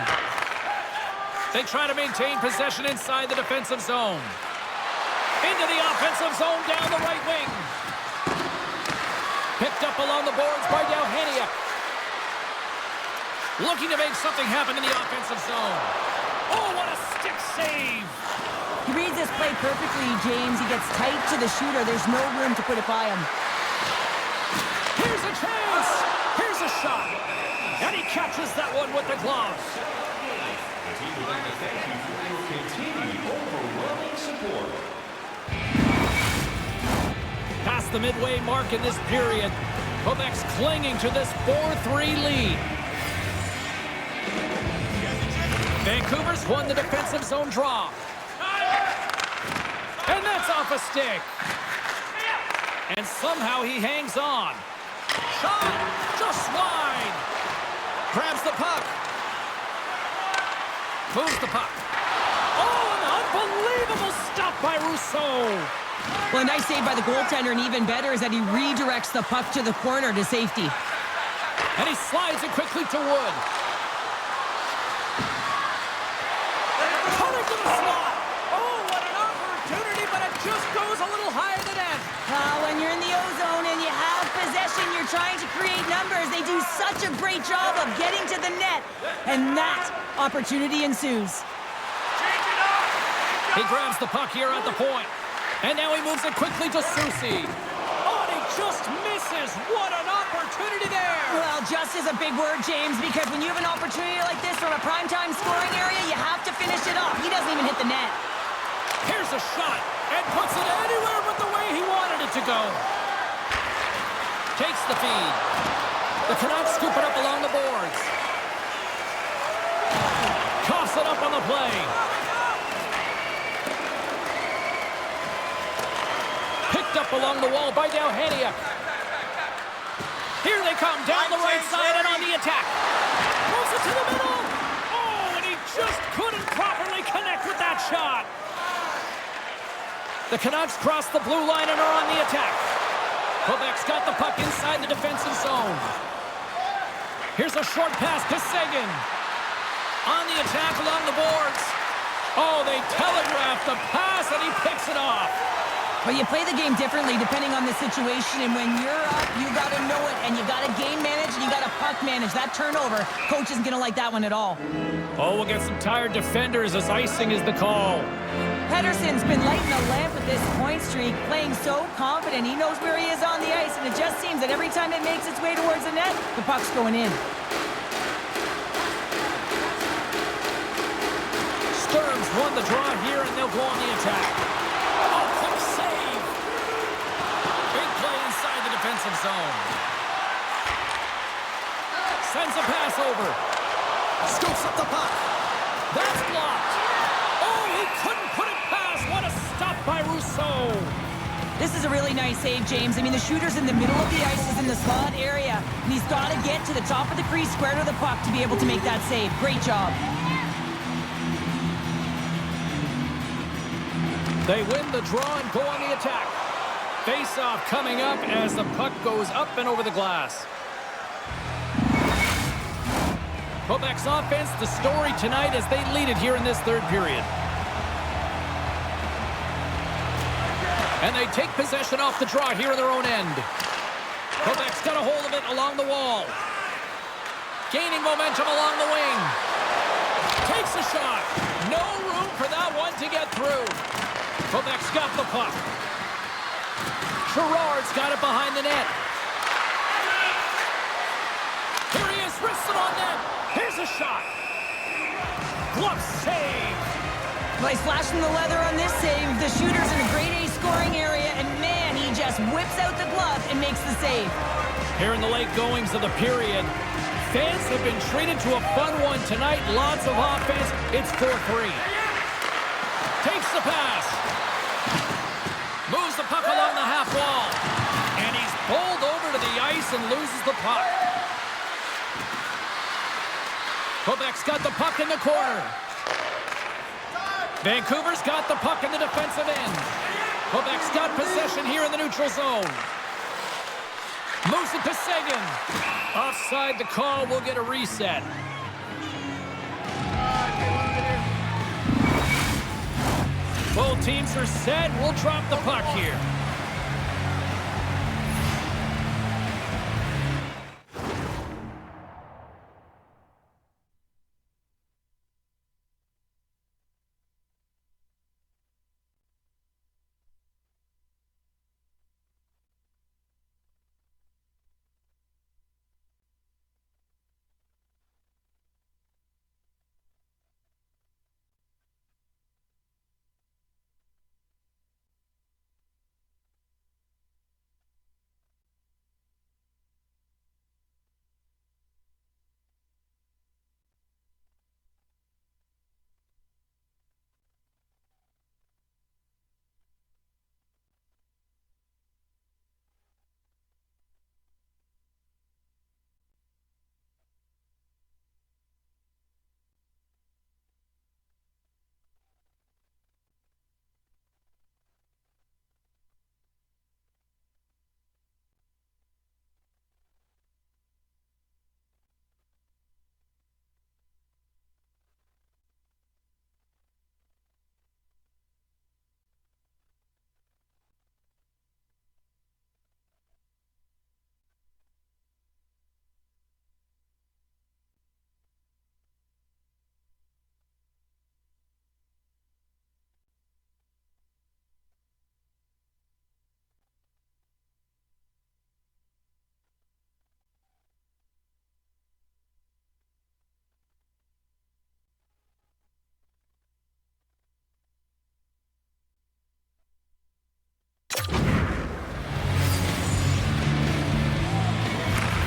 They try to maintain possession inside the defensive zone. Into the offensive zone down the right wing. Picked up along the boards by Dalhania. Looking to make something happen in the offensive zone. Oh, what a stick save. He reads this play perfectly, James. He gets tight to the shooter. There's no room to put it by him. Here's a chance. Here's a shot. And he catches that one with the glove. The team would like to thank you for your continued overwhelming support. Past the midway mark in this period, Quebec's clinging to this 4-3 lead. Vancouver's won the defensive zone draw. And that's off a stick. And somehow he hangs on. Shot just wide. Grabs the puck. Moves the puck. Oh, an unbelievable stop by Rousseau. Well, a nice save by the goaltender, and even better is that he redirects the puck to the corner to safety. And he slides it quickly to Wood. Cutting to the slot. Oh, what an opportunity, but it just goes a little higher than that. When you're in the O-zone and you have possession, you're trying to create numbers. They do such a great job of getting to the net, and that opportunity ensues. He grabs the puck here at the point. And now he moves it quickly to Soucy. Oh, and he just misses. What an opportunity there. Well, just is a big word, James, because when you have an opportunity like this from a primetime scoring area, you have to finish it off. He doesn't even hit the net. Here's a shot, and puts it anywhere but the way he wanted it to go. Takes the feed. The Canucks scoop it up along the boards. Coughs it up on the play. Picked up along the wall by Dalhania. Here they come, down the right side and on the attack. Moves it to the middle. Oh, and he just couldn't properly connect with that shot. The Canucks cross the blue line and are on the attack. Quebec's got the puck inside the defensive zone. Here's a short pass to Seguin. On the attack along the boards. Oh, they telegraphed the pass and he picks it off. But you play the game differently depending on the situation, and when you're up, you got to know it, and you got to game manage, and you got to puck manage. That turnover, coach isn't going to like that one at all. Oh, we'll get some tired defenders as icing is the call. Pedersen's been lighting the lamp with this point streak, playing so confident. He knows where he is on the ice, and it just seems that every time it makes its way towards the net, the puck's going in. Sturms won the draw here, and they'll go on the attack. Oh, quick save. Big play inside the defensive zone. Sends a pass over. Scoops up the puck. That's blocked. Oh, he couldn't put it past. What a stop by Rousseau. This is a really nice save, James. I mean, the shooter's in the middle of the ice, is in the slot area, and he's got to get to the top of the crease, square to the puck to be able to make that save. Great job. They win the draw and go on the attack. Face-off coming up as the puck goes up and over the glass. Quebec's offense, the story tonight as they lead it here in this third period. And they take possession off the draw here in their own end. Quebec's got a hold of it along the wall. Gaining momentum along the wing. Takes a shot. No room for that one to get through. Quebec's got the puck. Gerard's got it behind the net. Here he is, wrists it on net. Here's a shot. Glove save. Well, he's flashing the leather on this save. The shooter's in a grade A scoring area, and man, he just whips out the glove and makes the save. Here in the late goings of the period, fans have been treated to a fun one tonight. Lots of offense. It's 4-3. Takes the pass. Moves the puck along the half wall. And he's bowled over to the the puck. Quebec's got the puck in the corner. Vancouver's got the puck in the defensive end. Quebec's got possession here in the neutral zone. Moves it to Seguin. Offside the call, will get a reset. Both teams are set. We'll drop the puck here.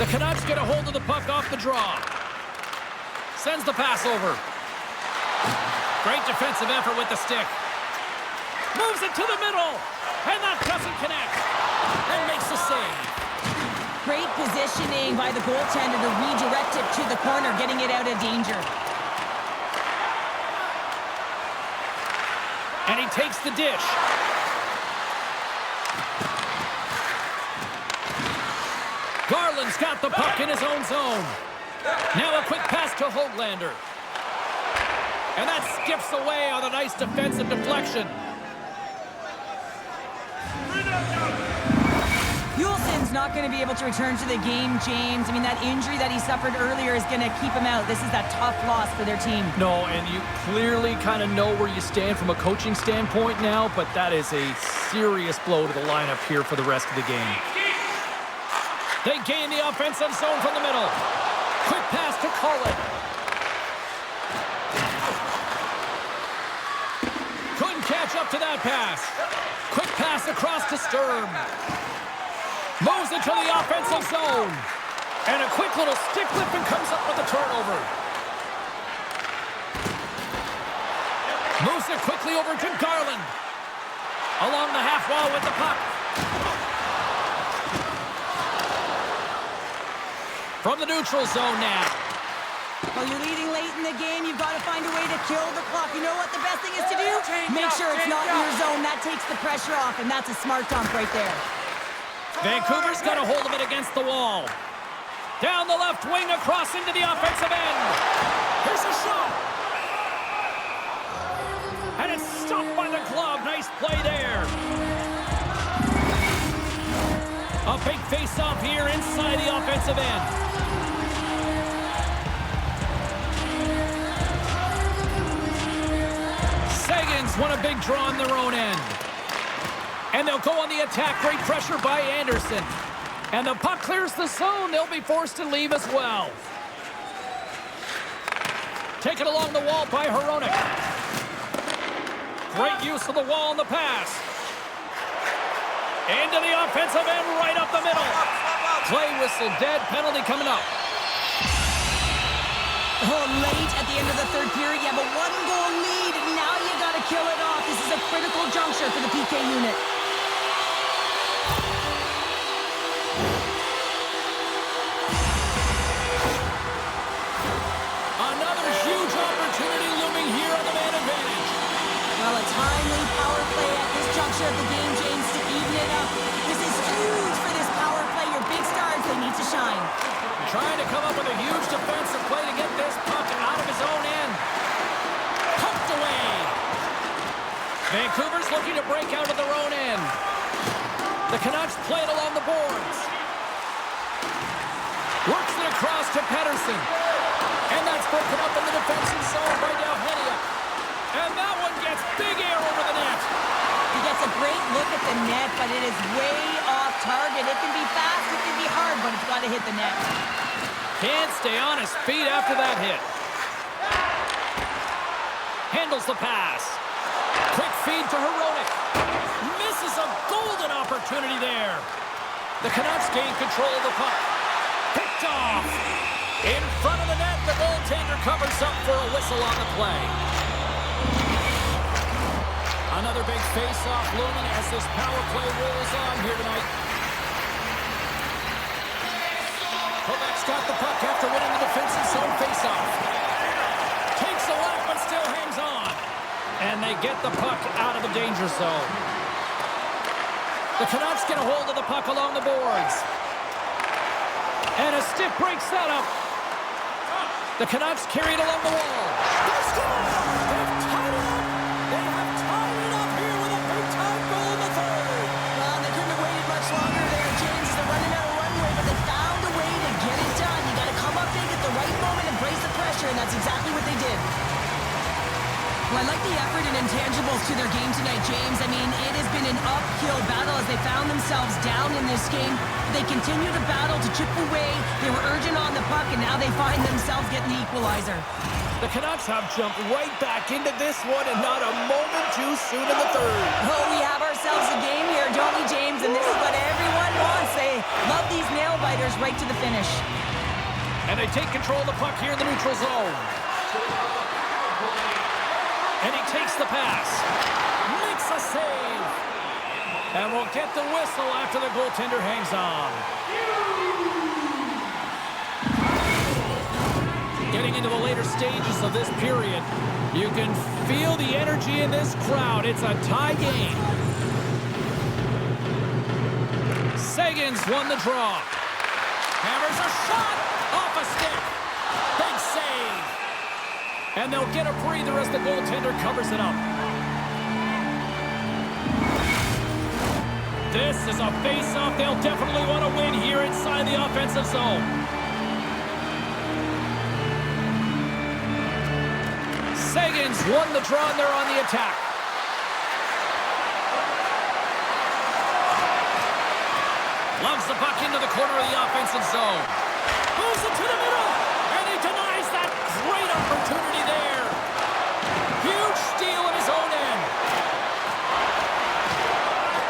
The Canucks get a hold of the puck off the draw. Sends the pass over. Great defensive effort with the stick. Moves it to the middle. And that doesn't connect. And makes the save. Great positioning by the goaltender to redirect it to the corner, getting it out of danger. And he takes the dish. Garland's got the puck in his own zone. Now a quick pass to Höglander. And that skips away on a nice defensive deflection. Hulsen's not going to be able to return to the game, James. I mean, that injury that he suffered earlier is going to keep him out. This is that tough loss for their team. No, and you clearly kind of know where you stand from a coaching standpoint now, but that is a serious blow to the lineup here for the rest of the game. They gain the offensive zone from the middle. Quick pass to Cullen. Couldn't catch up to that pass. Quick pass across to Sturm. Moves into the offensive zone. And a quick little stick lift and comes up with a turnover. Moves it quickly over to Garland. Along the half wall with the puck. From the neutral zone now. Well, you're leading late in the game. You've got to find a way to kill the clock. You know what the best thing is to do? Make sure it's not in your zone. That takes the pressure off, and that's a smart dump right there. Vancouver's got a hold of it against the wall. Down the left wing, across into the offensive end. Here's a shot. And it's stopped by the glove. Nice play there. A big face-off here inside the offensive end. Seguin's won a big draw on their own end. And they'll go on the attack. Great pressure by Anderson. And the puck clears the zone. They'll be forced to leave as well. Taken along the wall by Hronek. Great use of the wall on the pass. Into the offensive end, right up the middle. Play whistle, dead, penalty coming up. Oh, late at the end of the third period, you have a one-goal lead. Now you got to kill it off. This is a critical juncture for the PK unit. Trying to come up with a huge defensive play to get this puck out of his own end. Poked away. Vancouver's looking to break out of their own end. The Canucks play it along the boards. Works it across to Pettersson. And that's broken up in the defensive zone by Delhenia. And that one gets big air over the net. He gets a great look at the net, but it is way off target. It can be fast, it can be hard, but it's got to hit the net. Can't stay on his feet after that hit. Handles the pass. Quick feed to Hronek. Misses a golden opportunity there. The Canucks gain control of the puck. Picked off. In front of the net, the goaltender covers up for a whistle on the play. Another big face-off looming as this power play rolls on here tonight. Quebec's got the puck after winning the defensive zone face-off. Takes a lap, but still hangs on. And they get the puck out of the danger zone. The Canucks get a hold of the puck along the boards. And a stick breaks that up. The Canucks carry it along the wall. They score! They've tied it up! They have tied it up here with a big-time goal in the third. Well, they couldn't have waited much longer there, James. They're running out of runway, but they found a way to get it done. You got to come up big at the right moment and brace the pressure, and that's exactly what they did. Well, I like the effort and intangibles to their game tonight, James. I mean, it has been an uphill battle as they found themselves down in this game. They continue to battle to chip away. They were urgent on the puck, and now they find themselves getting the equalizer. The Canucks have jumped right back into this one, and not a moment too soon in the third. Oh, we have ourselves a game here, don't we, James? And this is what everyone wants. They love these nail-biters right to the finish. And they take control of the puck here in the neutral zone. And he takes the pass. Makes a save. And we'll get the whistle after the goaltender hangs on. Getting into the later stages of this period, you can feel the energy in this crowd. It's a tie game. Seguin's won the draw. Hammers a shot off a stick. Big save. And they'll get a breather as the goaltender covers it up. This is a face-off they'll definitely want to win here inside the offensive zone. Seguin's won the draw, and they're on the attack. Loves the puck into the corner of the offensive zone. Moves it to the middle, and he denies that great opportunity there. Huge steal in his own end.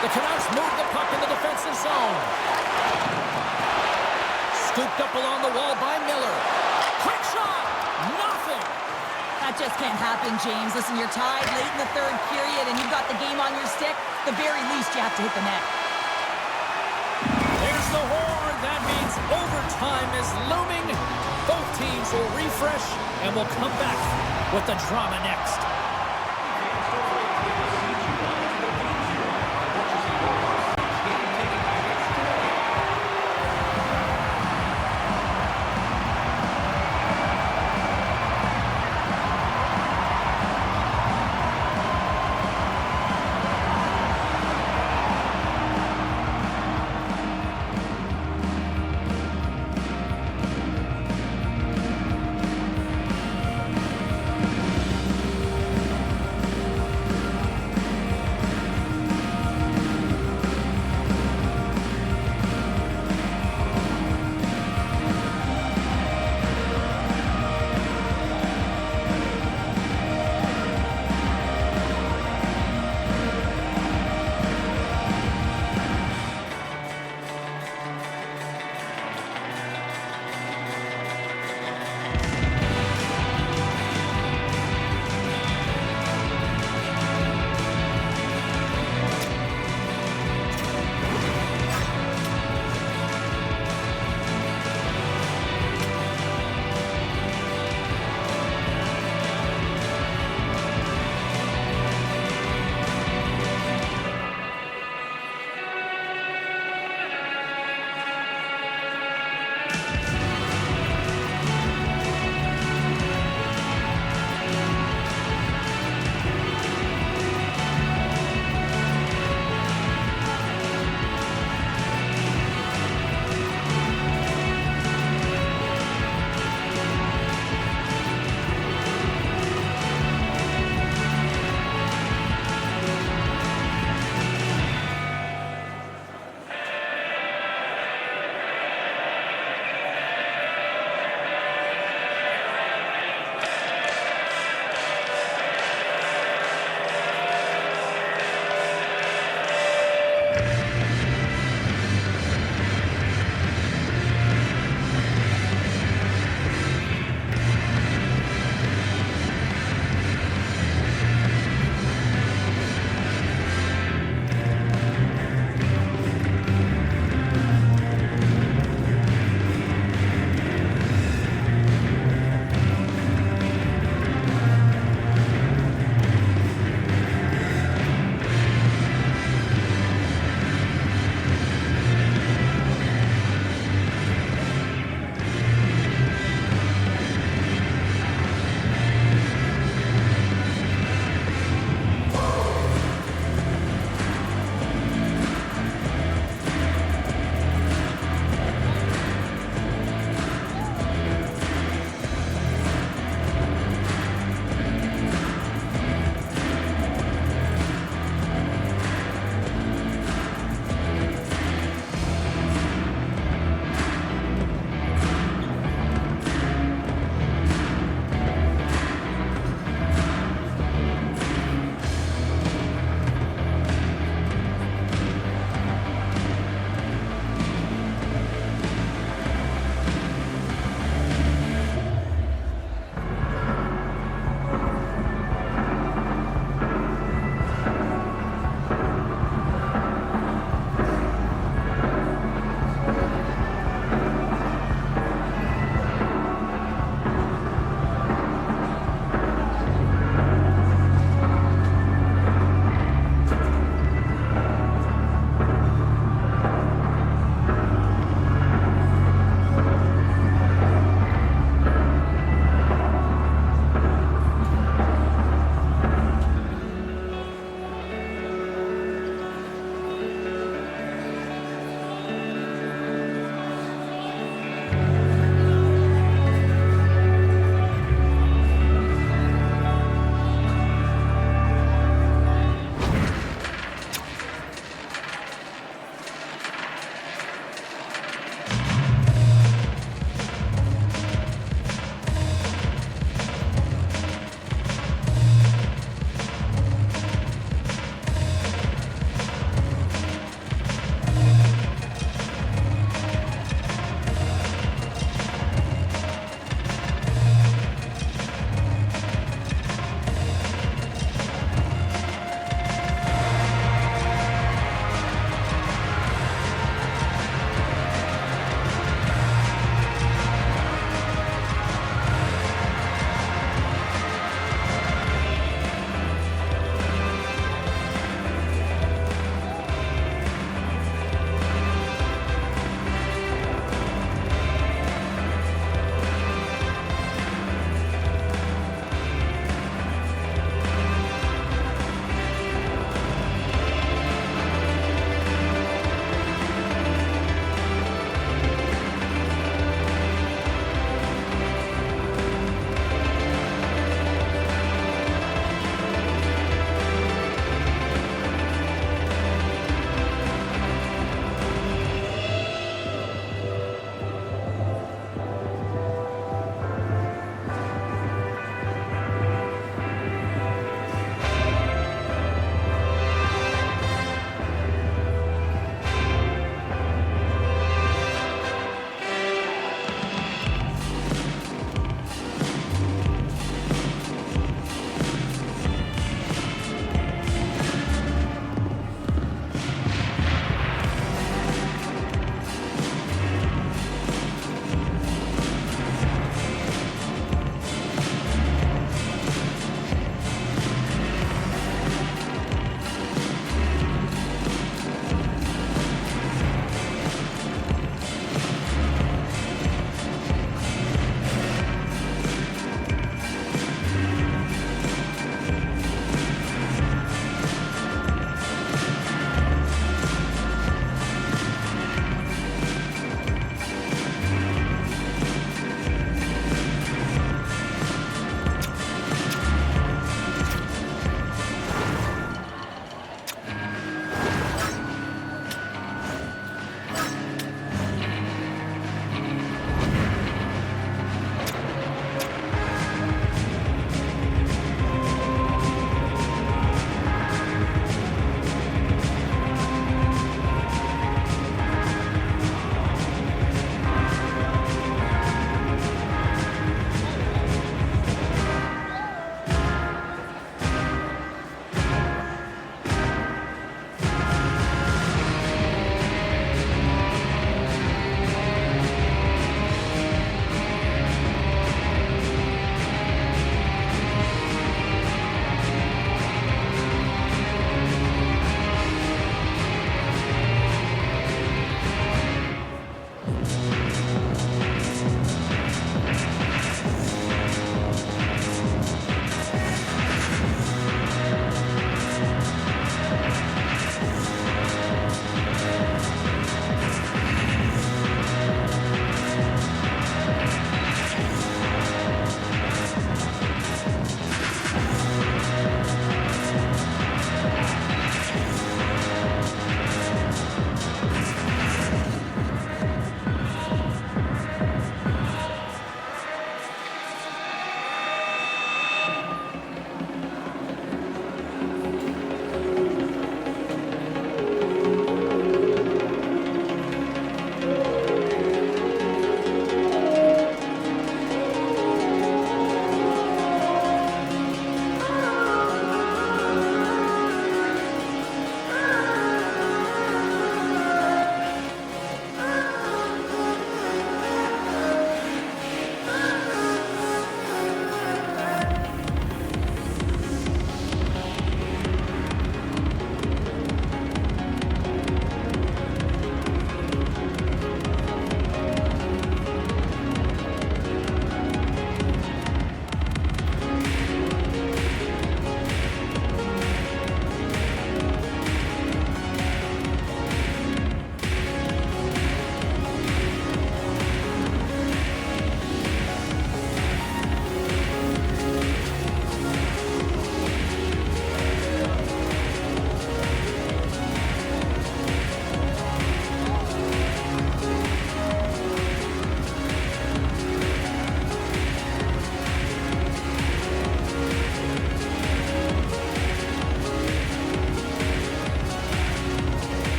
The Canucks move the puck in the defensive zone. Scooped up along the wall by Miller. Quick shot! Nothing! That just can't happen, James. Listen, you're tied late in the third period, and you've got the game on your stick. The very least, you have to hit the net. There's the horn. That means overtime is looming. Both teams will refresh, and we'll come back with the drama next.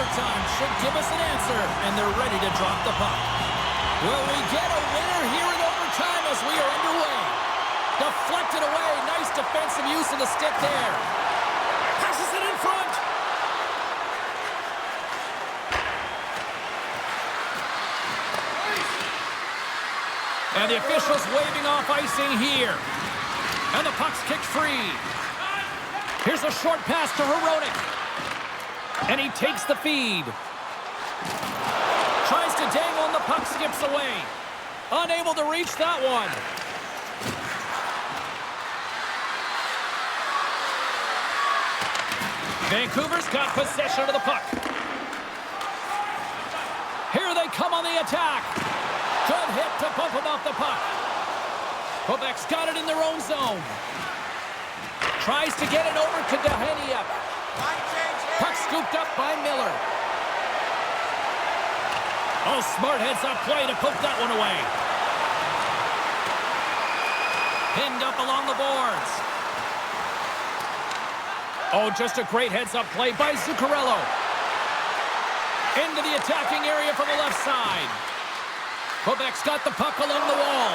overtime should give us an answer, and they're ready to drop the puck. Will we get a winner here in overtime as we are underway? Deflected away. Nice defensive use of the stick there. Passes it in front. And the officials waving off icing here. And the puck's kicked free. Here's a short pass to Heronic. And he takes the feed. Tries to dangle and the puck skips away. Unable to reach that one. Vancouver's got possession of the puck. Here they come on the attack. Good hit to bump him off the puck. Quebec's got it in their own zone. Tries to get it over to Dahenia. Puck scooped up by Miller. Oh, smart heads-up play to poke that one away. Pinned up along the boards. Oh, just a great heads-up play by Zuccarello. Into the attacking area from the left side. Quebec's got the puck along the wall.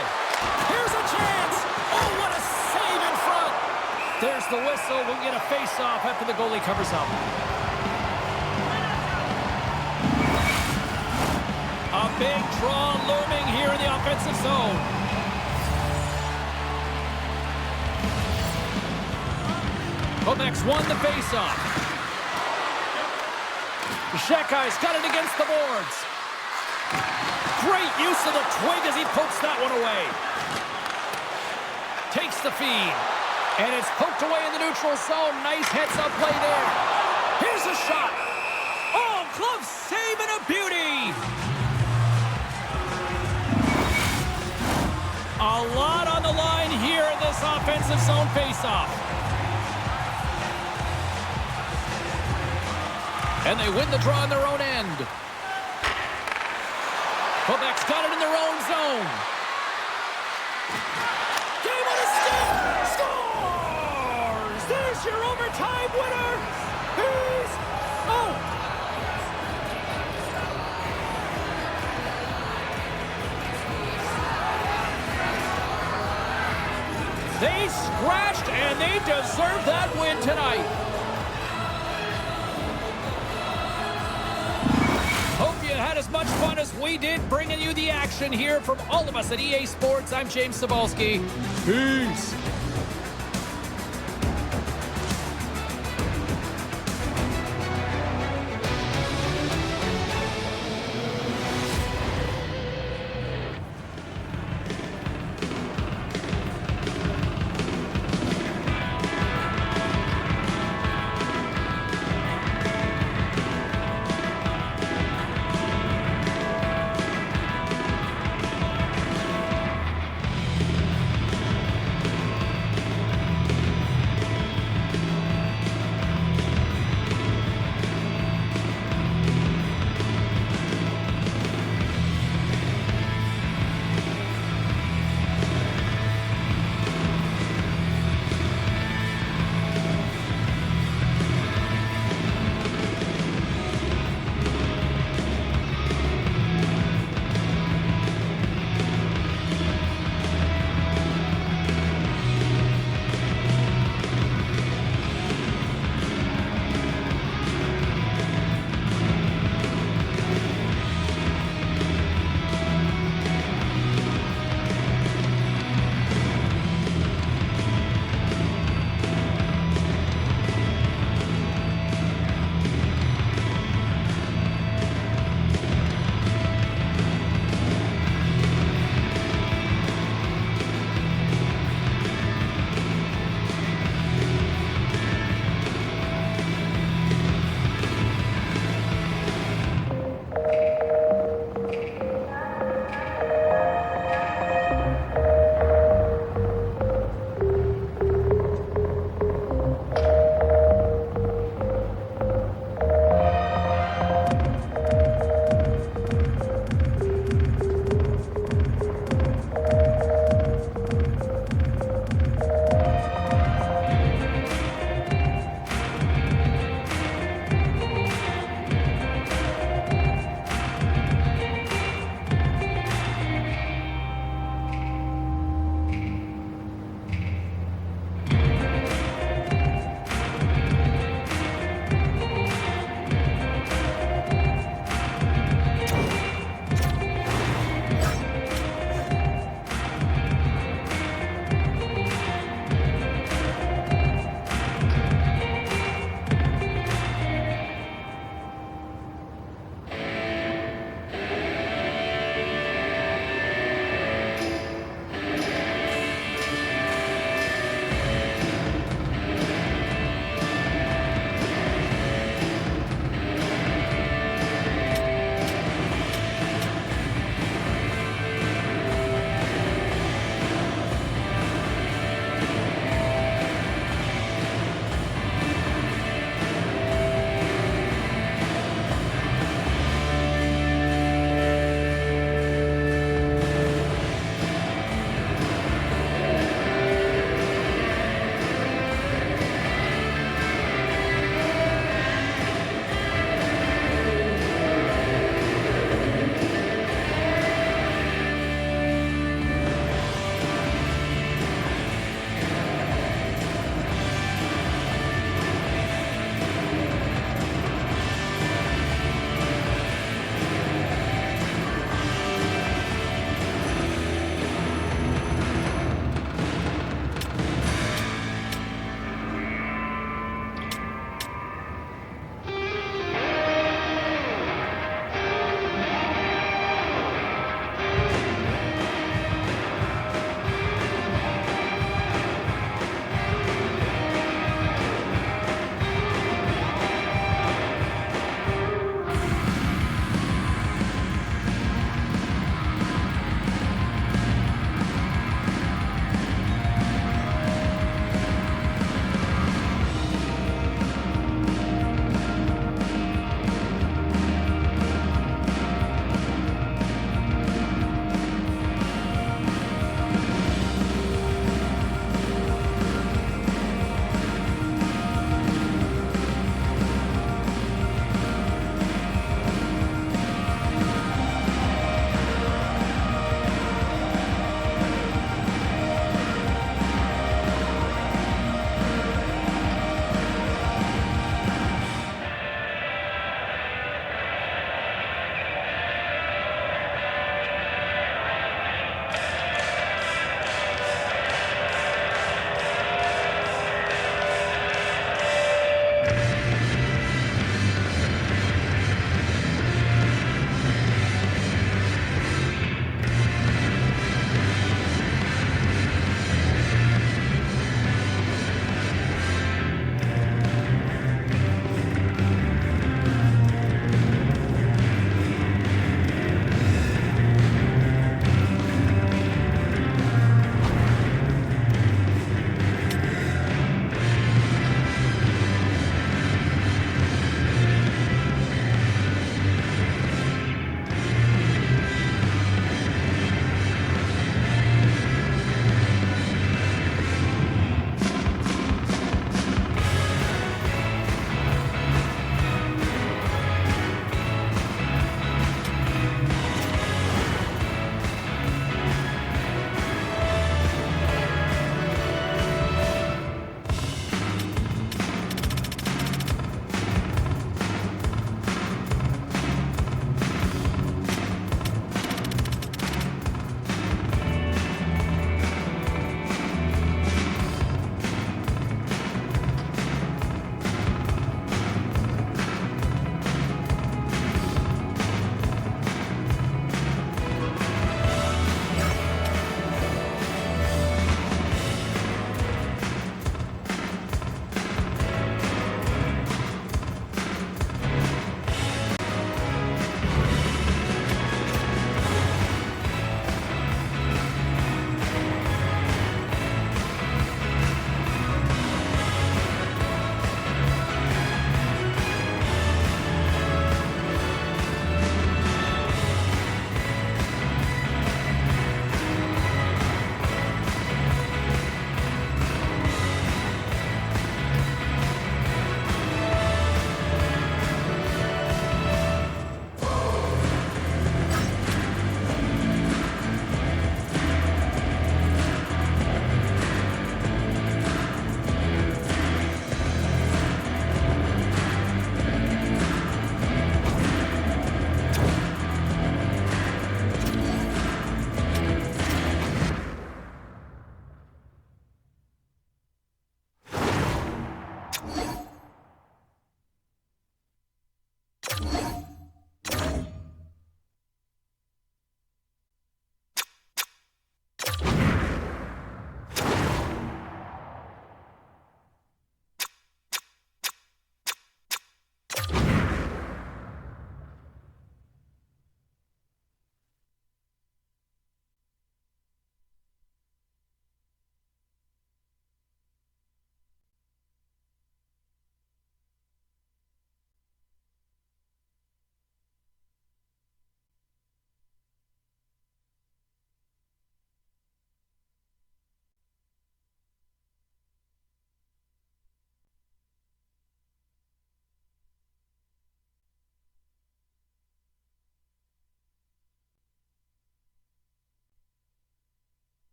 Here's a chance. Oh, what a save in front. There's the whistle. We'll get a face-off after the goalie covers up. A big draw looming here in the offensive zone. Quebec's won the face-off. Shekai's got it against the boards. Great use of the twig as he pokes that one away. Takes the feed. And it's poked away in the neutral zone. Nice heads-up play there. Here's a shot. Oh, glove save and a beauty. A lot on the line here in this offensive zone face-off. And they win the draw on their own end. Quebec's got it in their own zone. Game on a stick! Scores! There's your overtime winner! He's... Oh! They scratched and they deserve that win tonight. Hope you had as much fun as we did bringing you the action here from all of us at EA Sports. I'm James Cebulski. Peace.